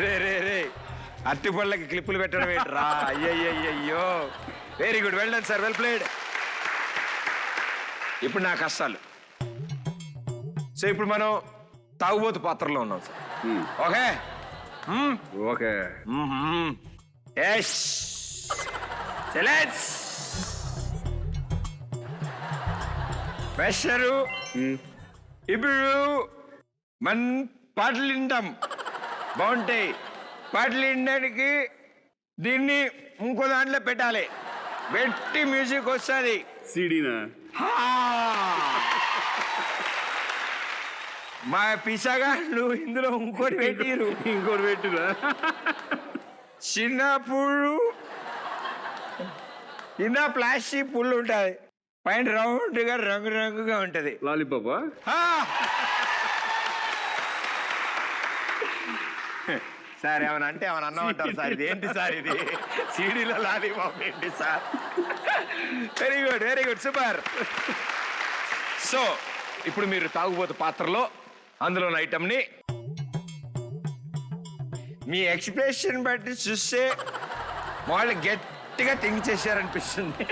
రే రే రే అట్టి పళ్ళకి క్లిప్పులు పెట్టడం ఏంట్రా? అయ్యయ్యో, very good, well done sir, well played. ఇప్పుడు నా కష్టాలు. సో ఇప్పుడు మనం తాగుబోతు పాత్రలో ఉన్నాం sir. Okay, okay. Yes silence measure. ఇప్పుడు మన పాటలు వింటాం, బాగుంటాయి. పాటలు వినడానికి దీన్ని ఇంకో దాంట్లో పెట్టాలి, పెట్టి మ్యూజిక్ వస్తుంది. సీడీనా? మా పిసగాళ్ళు ఇందులో ఇంకోటి పెట్టిరు. ఇంకోటి పెట్టిరా? చిన్నప్పుడు కింద ప్లాస్టిక్ పుల్లు ఉంటుంది, పైన రౌండ్గా రంగురంగుగా ఉంటుంది. లాలీపాపా? సార్ ఏమన్నా అంటే ఏమన్నా అన్నామంటారు సార్. ఇది ఏంటి సార్, ఇది సీడీలో లాలీపాప్ ఏంటి sir? Very good, very good, super. So ఇప్పుడు మీరు తాగుబోతు పాత్రలో అందులోని ఐటమ్ని మీ ఎక్స్ప్రెషన్ బట్టి చూస్తే వాళ్ళు గట్టిగా థింక్ చేశారనిపిస్తుంది.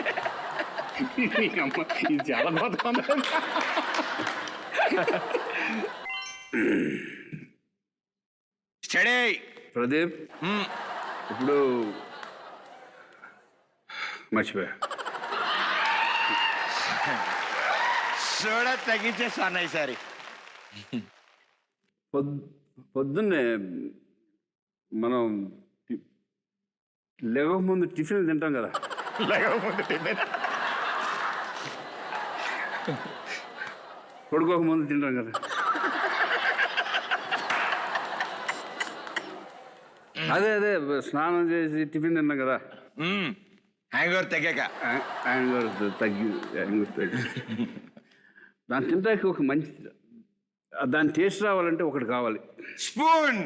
ఇది చాలా బాగుంది. స్టడీ ప్రదీప్, ఇప్పుడు మర్చిపోయా. సోడా తగ్గించేస్తాను ఈసారి. పొద్దున్నే మనం లేవక ముందు టిఫిన్ తింటాం కదా. లేకపోతే టిఫిన్ పడుకోక ముందు తింటాం కదా. అదే అదే స్నానం చేసి టిఫిన్ తిన్నాం కదా. హ్యాంగ్ ఓవర్ తగ్గాక యాంగర్ తగ్గి దాని తింటానికి ఒక మంచి దాని టేస్ట్ రావాలంటే ఒకటి కావాలి. స్పూన్.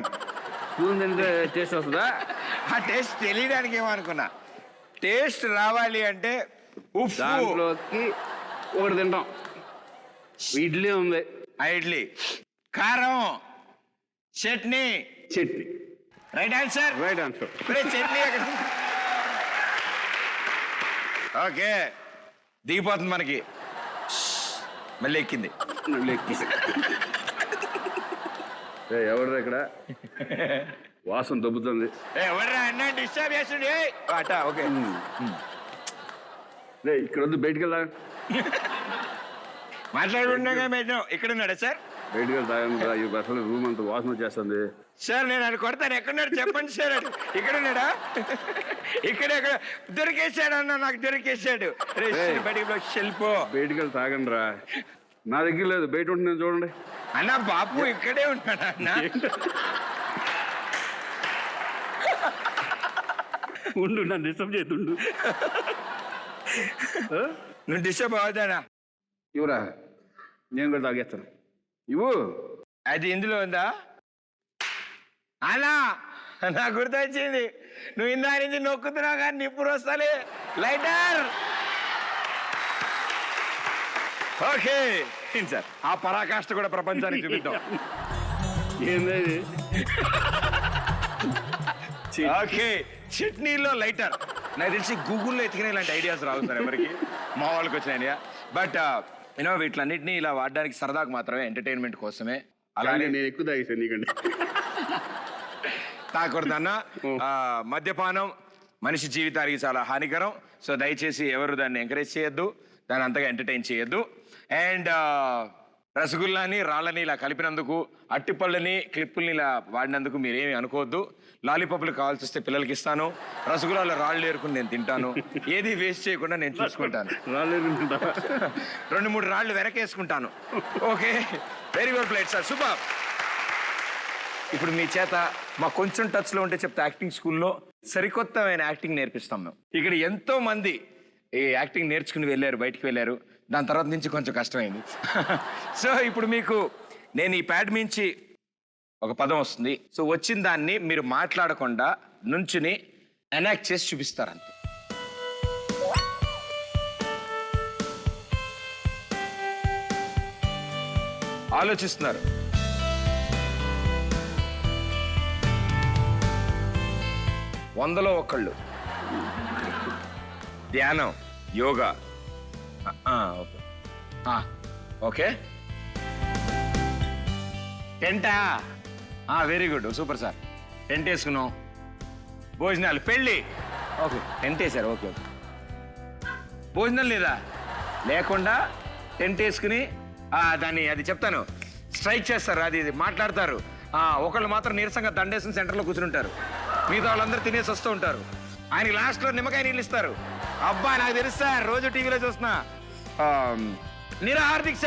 స్పూన్ తింటే టేస్ట్ వస్తుందా? ఆ టేస్ట్ తెలియడానికి ఏమనుకున్నా, టేస్ట్ రావాలి అంటే ఉప్పు. దాంట్లోకి ఒకటి తింటాం. ఇడ్లీ ఉంది, ఆ ఇడ్లీ, కారం, chutney. Chutney. Right answer. Right answer. Chutney అక్కడ. ఓకే, దిగిపోతుంది మనకి. మళ్ళీ ఎక్కింది. ఎవరు ఇక్కడ వాసన దొబ్బుతుంది? ఎవరా అన్న డిస్టర్బ్ చేస్తుండే అట. ఓకే, ఇక్కడ వద్దు, బయటికి వెళ్దా. మాట్లాడుకుంటున్నాగా మేడం. ఇక్కడ ఉన్నాడా సార్? బయటికి వెళ్తా. అసలు రూమ్ అంతా వాసన వచ్చేస్తుంది. సార్ నేను అది కొడతాను. ఎక్కడున్నాడు చెప్పండి సార్. అది ఇక్కడ ఉన్నాడా? ఇక్కడ దొరికేసాడు అన్న, నాకు దొరికేసాడు. బయటికి వెళ్ళిపో. బయటికి వెళ్ళి తాగండి రా. నా దగ్గర లేదు, బయట ఉంటున్నాను చూడండి. అన్న బాబు ఇక్కడే ఉన్నాడు అన్న. ఉండు, నన్ను డిస్టర్బ్ చేస్తుండు. నువ్వు డిస్టర్బ్ అవుతాడా? ఇవ్వరా, నేను కూడా తాగేస్తాను. ఇవ్వు. అది ఇందులో ఉందా అన్నా? నాకు గుర్తొచ్చింది, నువ్వు ఇందా నుంచి నొక్కుతున్నావు కానీ నిప్పుడు వస్తాలే. లైటర్. ఓకే సార్, ఆ పరాకాష్ట కూడా ప్రపంచానికి చూపిద్దాం. ఏంది? ఓకే, చట్నీలో లైటర్. నాకు తెలిసి గూగుల్లో ఎతికిన ఇలాంటి ఐడియాస్ రావు సార్ ఎవరికి, మా వాళ్ళకి వచ్చిన ఐడియా. బట్ యూనో వీటిలన్నింటినీ ఇలా వాడడానికి సరదాకు మాత్రమే, ఎంటర్టైన్మెంట్ కోసమే. అలాగే నేను ఎక్కువ తాగేసాను నీకండి. తాకూడదన్న. మద్యపానం మనిషి జీవితానికి చాలా హానికరం. సో దయచేసి ఎవరు దాన్ని ఎంకరేజ్ చేయొద్దు, దాన్ని అంతగా ఎంటర్టైన్ చేయొద్దు. అండ్ రసగుల్లాని రాళ్ళని ఇలా కలిపినందుకు, అట్టిపళ్ళని క్లిప్పుల్ని ఇలా వాడినందుకు మీరేమి అనుకోవద్దు. లాలీపాప్లు కావాల్సి వస్తే పిల్లలకి ఇస్తాను, రసగుల్లాలో రాళ్ళు ఏరుకుని నేను తింటాను. ఏది వేస్ట్ చేయకుండా నేను చూసుకుంటాను. 2-3 రాళ్ళు వెనకేసుకుంటాను. Okay, very good played sir, super. ఇప్పుడు మీ చేత మా కొంచెం టచ్లో ఉంటే చెప్తే యాక్టింగ్ స్కూల్లో సరికొత్తమైన యాక్టింగ్ నేర్పిస్తాం మేము. ఇక్కడ ఎంతో మంది ఈ యాక్టింగ్ నేర్చుకుని వెళ్ళారు, బయటికి వెళ్ళారు. దాని తర్వాత నుంచి కొంచెం కష్టమైంది. సో ఇప్పుడు మీకు నేను ఈ ప్యాడ్ మించి ఒక పదం వస్తుంది. సో వచ్చిన దాన్ని మీరు మాట్లాడకుండా నుంచుని ఎనాక్ట్ చేసి చూపిస్తారు అంతే. ఆలోచిస్తున్నారు. వందలో ఒకళ్ళు. ధ్యానం, యోగా. ఓకే, టెంటా. Very good, super sir. Tent వేసుకున్నాం, భోజనాలు, పెళ్ళి, ఓకే టెంట్ వేసారు, ఓకే ఓకే. భోజనం లేదా? లేకుండా టెంట్ వేసుకుని దాన్ని అది చెప్తాను స్ట్రైక్ చేస్తారు, అది ఇది మాట్లాడతారు. ఒకళ్ళు మాత్రం నీరసంగా దండేసిన సెంటర్లో కూర్చుంటారు, మిగతా వాళ్ళందరూ తినేసి వస్తూ ఉంటారు. ఆయనకి లాస్ట్లో నిమ్మకాయ నీళ్ళు ఇస్తారు. అబ్బా నాకు తెలుసు సార్, రోజు టీవీలో చూస్తున్నా. నిరాహార దీక్ష.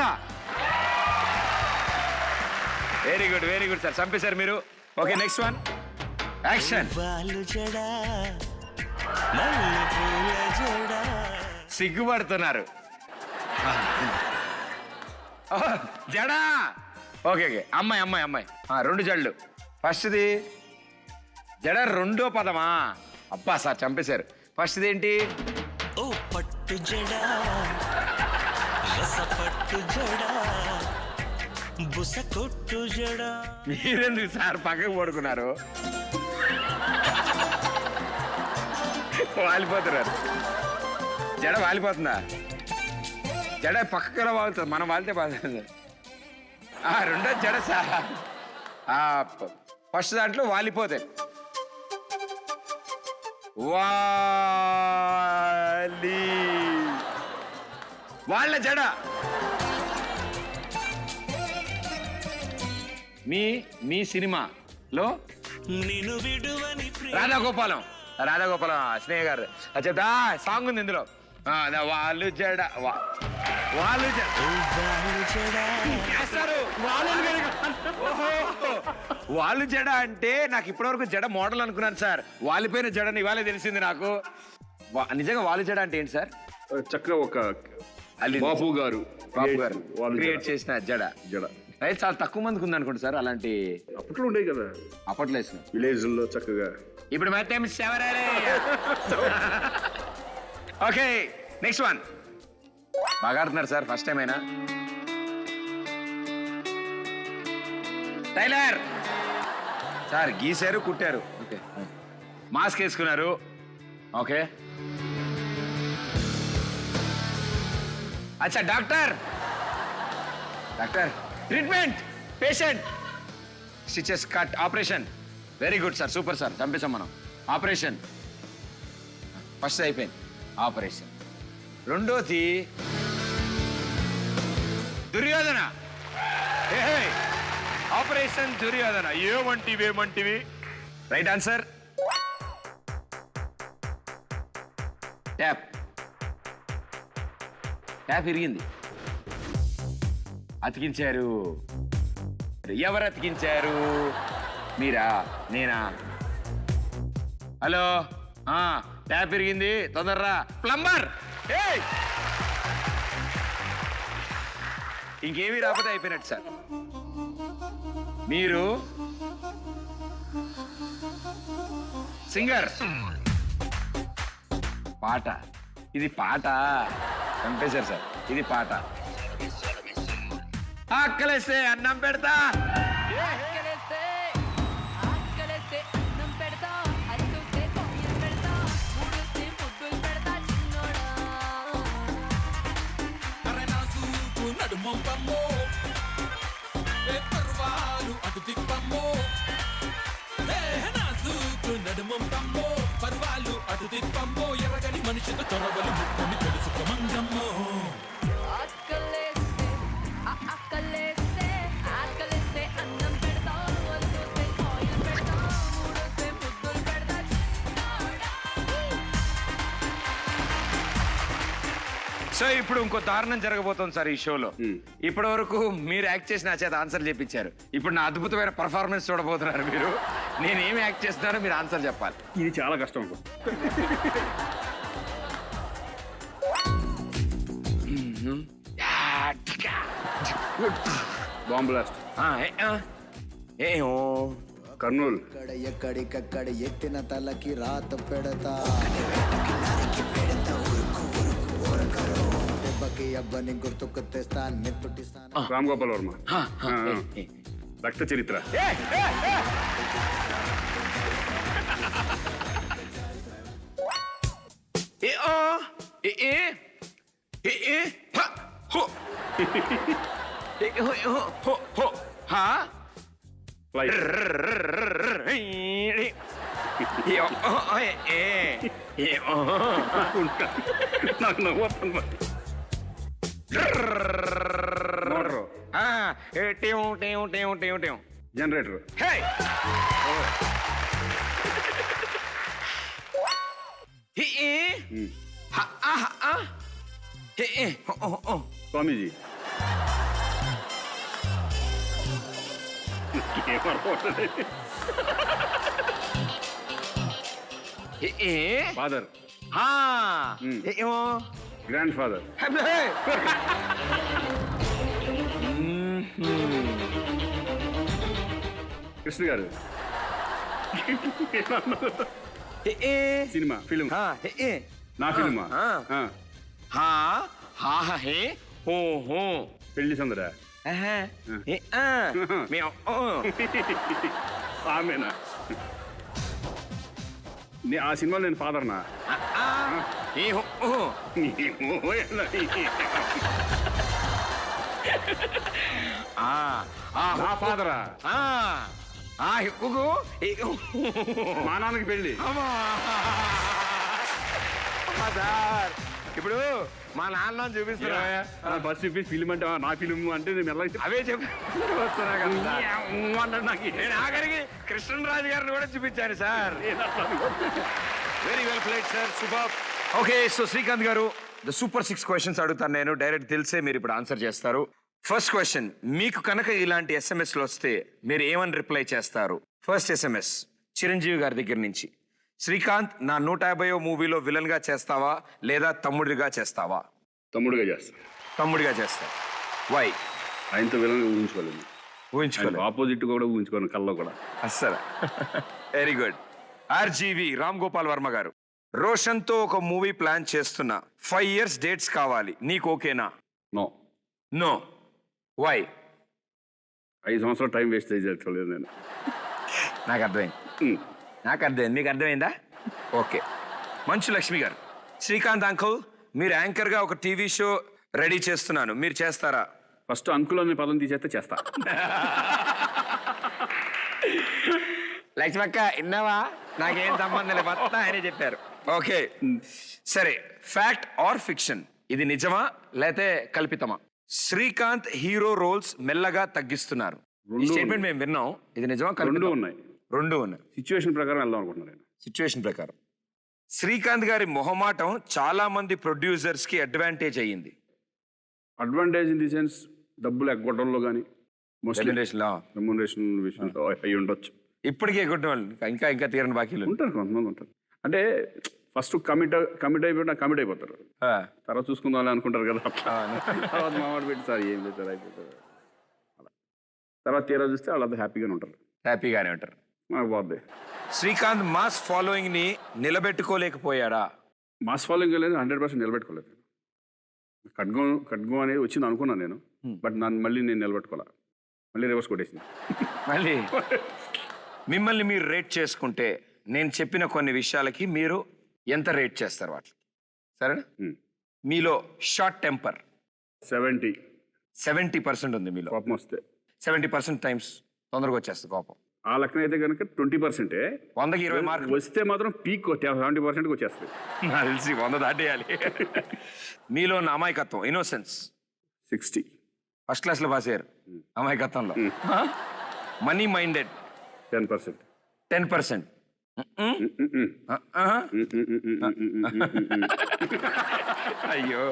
వెరీ గుడ్ సార్, చంపేశారు మీరు. Okay next one, action. సిగ్గుపడుతున్నారు. జడా. ఓకే ఓకే, అమ్మాయి. 2 జళ్ళు. ఫస్ట్ది జడ, రెండో పదమా? అబ్బా సార్ చంపేశారు. ఫస్ట్ది ఏంటి? ఓ పట్టు జడా, పట్టు జడా, బుస కొట్టు జడా. మీరెందుకు సార్ పక్కకు పడుకున్నారు? వాలిపోతున్నారు. జడ వాలిపోతుందా? జడ పక్కకి ఎలా వాలుతుంది? మనం వాలితే బాగుంది. రెండో జడ సార్, ఫస్ట్ దాంట్లో వాలిపోతాయి. వాళ్ళ జడ. మీ సినిమాలో నిన్ను విడువని రాధాగోపాలం స్నేహ గారు చెప్తా సాంగ్ ఉంది ఇందులో. వాళ్ళు జడ, వాళ్ళు వాళ్ళు జడ అంటే నాకు ఇప్పటివరకు జడ మోడల్ అనుకున్నాను సార్. వాలిపోయిన జడని ఇవాళ తెలిసింది నాకు. నిజంగా వాళ్ళు జడ అంటే ఏంటి సార్? చక్కగా ఒక బాపు గారు క్రియేట్ చేసిన జడ. అయితే చాలా తక్కువ మందికి ఉంది అనుకోండి సార్ అలాంటి. అప్పట్లో ఉండేవి కదా, అప్పట్లో వేసిన విలేజ్ లో చక్కగా. ఇప్పుడు మొత్తం ఓకే నెక్స్ట్ వన్. బాగా ఆడుతున్నారు సార్, ఫస్ట్ టైం అయినా. టైలర్ సార్ గీశారు, కుట్టారు, ఓకే. మాస్క్ వేసుకున్నారు, ఓకే. అచ్చా doctor treatment, patient, stitches, cut, operation. Very good sir, super sir, చంపేశాం మనం. ఆపరేషన్ ఫస్ట్ అయిపోయింది, ఆపరేషన్. రెండోది దుర్యోధన. ఆపరేషన్ దుర్యోధన. ఏమంటివి? Right answer. ట్యాప్ ఇరిగింది, అతికించారు. ఎవరు అతికించారు? మీరా, నేనా? హలో, ట్యాప్ ఇరిగింది, తొందరరా. ప్లంబర్. ఇంకేమీ రాకపోతే అయిపోయినట్టు సార్. మీరు సింగర్. పాట, ఇది పాట. చంపేశారు సార్, ఇది పాట. ఆకలేస్తే అన్నం పెడతా. పర్వాలు అటు తిప్పమ్మో, ఎరగని మనిషితో చొరవలు ముట్టుని తెలుసుకోమంగమ్మో. సో ఇప్పుడు ఇంకో దారుణం జరగబోతోంది సార్ ఈ షోలో. ఇప్పటి వరకు మీరు యాక్ట్ చేసి నా చేత ఆన్సర్ చెప్పించారు. ఇప్పుడు నా అద్భుతమైన పర్ఫార్మెన్స్ చూడబోతున్నారు మీరు. నేను ఏమి యాక్ట్ చేస్తున్నారో మీరు ఆన్సర్ చెప్పాలి. ఇది చాలా కష్టం. Bomb blast. కర్నూలు. ఎక్కడికక్కడ ఎత్తిన తలకి రాత పెడతా, దెబ్బకి అబ్బని గుర్తుకు తెస్తా, నెప్పుటిస్తాను. రామ్ గోపాల్ వర్మ. రక్త చరిత్ర. ఫ్లైట్ నాకు నవ్వు వస్తుంది మరి. మోటారు, జనరేటర్, స్వామీజీ. ఫాదర్, గ్రాండ్ ఫాదర్, కృష్ణ గారు. సినిమా, ఫిలిం, నా ఫిలిమా. పెళ్లి సందరా ఆమెనా? ఆ సినిమాలో నేను ఫాదర్నా? నా ఫాదరా? మా నాన్నకి పెళ్లి. సార్ ఇప్పుడు మా నాన్న చూపిస్తున్నా ఫస్ట్ చూపి ఫిలిం అంటే నా ఫిలిం అంటే నేను ఎలా అవే చెప్పి వస్తున్నా కదా నాకు నేను ఆఖరికి కృష్ణరాజు గారిని కూడా చూపించాను sir. Very well played sir, super. Okay, so Srikanth గారు ద సూపర్ 6 క్వశ్చన్స్ అడుగుతాను నేను. డైరెక్ట్ తెలిసే మీరు ఇప్పుడు ఆన్సర్ చేస్తారు. ఫస్ట్ క్వశ్చన్, మీకు కనుక ఇలాంటి ఎస్ఎంఎస్లు వస్తే మీరు ఏమని రిప్లై చేస్తారు? ఫస్ట్ ఎస్ఎంఎస్ చిరంజీవి గారి దగ్గర నుంచి. శ్రీకాంత్, నా 150వ మూవీలో విలన్ గా చేస్తావా లేదా తమ్ముడిగా చేస్తావా? తమ్ముడుగా చేస్తా. తమ్ముడిగా చేస్తా. వై? ఆయనతో విలన్ ఊహించుకోలేదు. ఊహించుకోలేదు. ఆపోజిట్ కూడా ఊహించుకోను, కల్లో కూడా అస్సలు. Very good. RGV Ram Gopal Varma గారు, రోషన్ తో ఒక మూవీ ప్లాన్ చేస్తున్నా, 5 years డేట్స్ కావాలి, నీకు ఓకేనా? నో. నో. వై? 5 సంవత్సరాలు టైం వేస్ట్ చేయలేదు నేను. నాకు అర్థమైంది. నాకు అర్థమైంది, మీకు అర్థమైందా? ఓకే. మంచు లక్ష్మి గారు, శ్రీకాంత్ అంకుల్, మీరు యాంకర్ గా ఒక టీవీ షో రెడీ చేస్తున్నాను, మీరు చేస్తారా? ఫస్ట్ అంకుల్ అనే పదం తీసేస్తే చేస్తా. లక్ష్మక్క విన్నావా? నాకేం సంబంధం లేదు, మొత్తం ఆయనే చెప్పారు. ఓకే సరే, ఫ్యాక్ట్ ఆర్ ఫిక్షన్, ఇది నిజమా లేతే కల్పితమా? శ్రీకాంత్ హీరో రోల్స్ మెల్లగా తగ్గిస్తున్నారు. ఈ స్టేట్మెంట్ మేము విన్నాం, ఇది నిజమా కల్పితమా? రెండు ఉన్నాయి. రెండు ఉన్నాయి. సిచ్యువేషన్ ప్రకారం వెళ్దాం అనుకుంటున్నాను నేను. సిచ్యువేషన్ ప్రకారం. శ్రీకాంత్ గారి మొహమాటం చాలా మంది ప్రొడ్యూసర్స్ కి అడ్వాంటేజ్ అయ్యింది. అడ్వాంటేజ్ ఇన్ ది సెన్స్ డబ్బులు ఎగ్గొట్టడంలో కానీ రెమ్యునరేషన్ విషయంలో అయ్యి ఉండొచ్చు. ఇప్పటికే ఎగ్గొట్టేవాళ్ళు ఇంకా ఇంకా తీరని బాకీలు ఉంటారు, కొంతమంది ఉంటారు. అంటే ఫస్ట్ కమిట్ అయిపోయినా కమిట్ అయిపోతారు, తర్వాత చూసుకుందాం అనుకుంటారు కదా. తర్వాత మావాడు పెట్టి సార్ ఏం లేదు సార్ అయిపోతారు, అలా తర్వాత తీరా చూస్తే వాళ్ళంతా హ్యాపీగానే ఉంటారు. హ్యాపీగానే ఉంటారు. మాకు బాగుంది. శ్రీకాంత్ మాస్ ఫాలోయింగ్ ని నిలబెట్టుకోలేకపోయాడా? మాస్ ఫాలోయింగ్ లేదు, 100% నిలబెట్టుకోలేదు. ఖడ్గం అనేది వచ్చింది అనుకున్నాను నేను, బట్ మళ్ళీ నేను నిలబెట్టుకోలే, మళ్ళీ రివర్స్ కొట్టేసింది. మళ్ళీ మిమ్మల్ని మీరు రేట్ చేసుకుంటే నేను చెప్పిన కొన్ని విషయాలకి మీరు ఎంత రేట్ చేస్తారు వాటికి? సరేనా? మీలో షార్ట్ టెంపర్ 70% ఉంది మీలో. కోపం వస్తే 70% టైమ్స్ తొందరగా వచ్చేస్తుంది కోపం. ఆ లెక్కన అయితే కనుక 20%, 100కి 20 మార్కులు వస్తే మాత్రం పీక్ 70%కి వచ్చేస్తుంది. నాకు తెలిసి 100 దాటేయాలి. మీలో ఉన్న అమాయకత్వం, ఇన్నోసెన్స్ 60. ఫస్ట్ క్లాస్లో పాస్ అయ్యారు అమాయకత్వంలో. Money minded 10%. అయ్యో.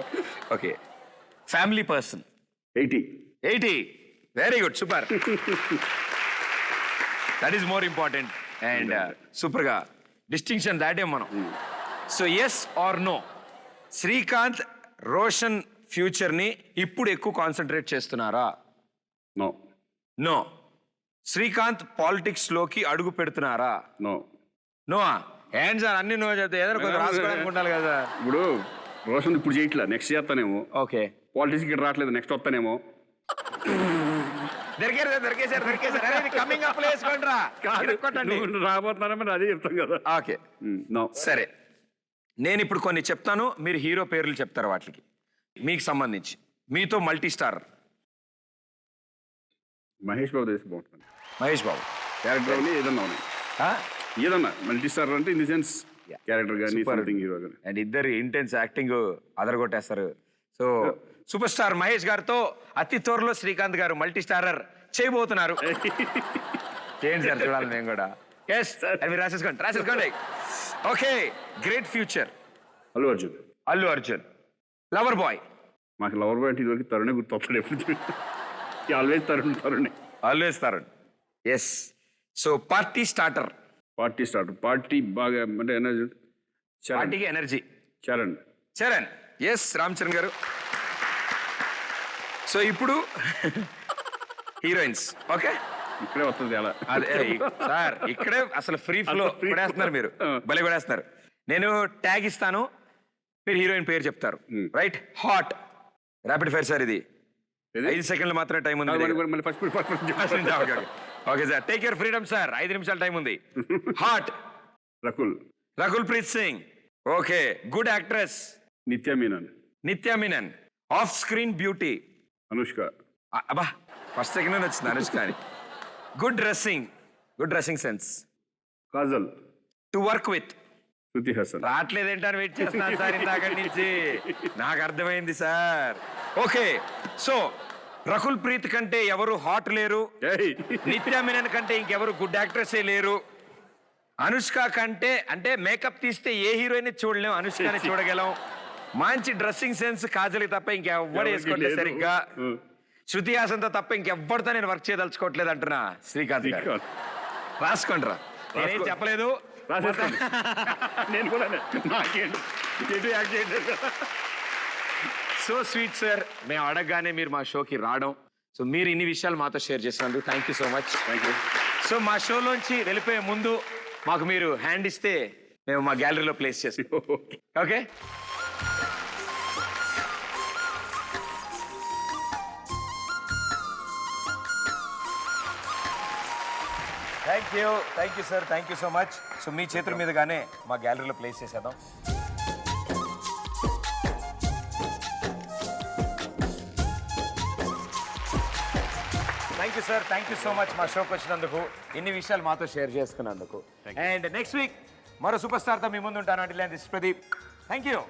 Okay. Family person 80. Very good, super. That is more important. And super గా డిస్టింక్షన్ దాటాం మనం. So yes or no, Srikanth Roshan future ని ఇప్పుడు ఎక్కువ కాన్సన్ట్రేట్ చేస్తున్నారా? నో. నో. శ్రీకాంత్ పాలిటిక్స్ లోకి అడుగు పెడుతున్నారా? నో. నోవా? ఏంటి సార్ అన్ని నో చెప్తే ఏదైనా కొంచెం రాసుకోవడానికి ఉండాలి కదా. ఇప్పుడు రోషన్ ఇప్పుడు చేయట్లా, నెక్స్ట్ చేస్తానేమో. ఓకే. పాలిటిక్స్ ఇక్కడ రావట్లేదు, నెక్స్ట్ వస్తానేమో. రాబోతున్నారని అదే చెప్తాం కదా. ఓకే. సరే, నేను ఇప్పుడు కొన్ని చెప్తాను, మీరు హీరో పేర్లు చెప్తారు వాటికి మీకు సంబంధించి. మీతో మల్టీ స్టార్ మహేష్ బాబు చేసి బాగుంటుంది. మహేష్ బాబు క్యారెక్టర్ అవని ఏదన్నా అవని ఆ? ఏదన్నా మల్టీ స్టార్ అంటే ఇన్ ది సెన్స్ క్యారెక్టర్ కానీ సంథింగ్ హీరో కానీ అండ్ ఇద్దరు ఇంటెన్స్ యాక్టింగ్ అదరగొట్టేస్తారు. సో సూపర్ స్టార్ మహేష్ గారితో అతి త్వరలో శ్రీకాంత్ గారు మల్టీ స్టారర్ చేయబోతున్నారు. చేయండి సార్, చూడాలి మేము కూడా. ఎస్, మీరు రాసేసుకోండి. Okay, great future. Allu Arjun. Allu Arjun, lover boy. మాకు లవర్ బాయ్ అంటే ఇదివరకు తరుణే గుర్తొస్తాడు ఎప్పుడు. ఆల్వేస్ తరుణే. Always Tarun. Yes. So party starter. Party start. Party బాగా అంటే ఎనర్జీ. పార్టీకి energy. Charan. Yes, Ram Charan garu. So ఇప్పుడు హీరోయిన్స్. ఓకే, ఇక్కడే వస్తుంది అలా. అదే సార్, ఇక్కడే అసలు ఫ్రీ ఫ్లో కొడేస్తున్నారు మీరు, భలే కొడేస్తున్నారు. నేను ట్యాగ్ ఇస్తాను, మీరు హీరోయిన్ పేరు చెప్తారు. Right? Hot rapid fire sir, ఇది 5 సెకండ్లు మాత్రమే టైం ఉంది. Okay sir, take your freedom sir, 5 నిమిషాలు టైం ఉంది. Hot Rakul Preet Singh. Okay, good actress Nithya Menen. Off screen beauty Anushka. అబ్బా, ఫస్ట్ సెకండ్ వచ్చింది అనుష్క అని. Good dressing sense Kajal. To work with Shruti Haasan. రావట్లేదేంటని వెయిట్ చేస్తున్నాను సార్ ఇందాక నుంచి, నాకు అర్థమైంది sir. Okay, so Rakul Preet కంటే ఎవరు హాట్ లేరు, నిత్యా మీనన్ కంటే ఇంకెవరు గుడ్ యాక్ట్రెస్సే లేరు, అనుష్క కంటే అంటే మేకప్ తీస్తే ఏ హీరోయిన్ చూడలేం, అనుష్కని చూడగలం. మంచి డ్రెస్సింగ్ సెన్స్ కాజల్ తప్ప ఇంకెవ్వడు వేసుకోవట్లేదు సరిగ్గా. శృతి హాసన్తో తప్ప ఇంకెవ్వరితో నేను వర్క్ చేయదలుచుకోవట్లేదు అంటున్నా శ్రీకాంత్ గారు. రాసుకోండి రా, నేనేం చెప్పలేదు. నేను కూడా సో స్వీట్ సార్, మేము అడగగానే మీరు మా షోకి రావడం, సో మీరు ఇన్ని విషయాలు మాతో షేర్ చేసినందుకు thank you so much. So మా షోలోంచి వెళ్ళిపోయే ముందు మాకు మీరు హ్యాండ్ ఇస్తే మేము మా గ్యాలరీలో ప్లేస్ చేస్తాం. Okay, thank you sir, thank you so much. So మీ చేతుల మీదుగానే మా గ్యాలరీలో ప్లేస్ చేసేద్దాం. Thank you sir, thank you so much మా షోకి వచ్చినందుకు, ఇన్ని విషయాలు మాతో షేర్ చేసుకున్నందుకు. అండ్ నెక్స్ట్ వీక్ మరో సూపర్ స్టార్తో మీ ముందు ఉంటాను. అంటే దిస్ ప్రదీప్. Thank you.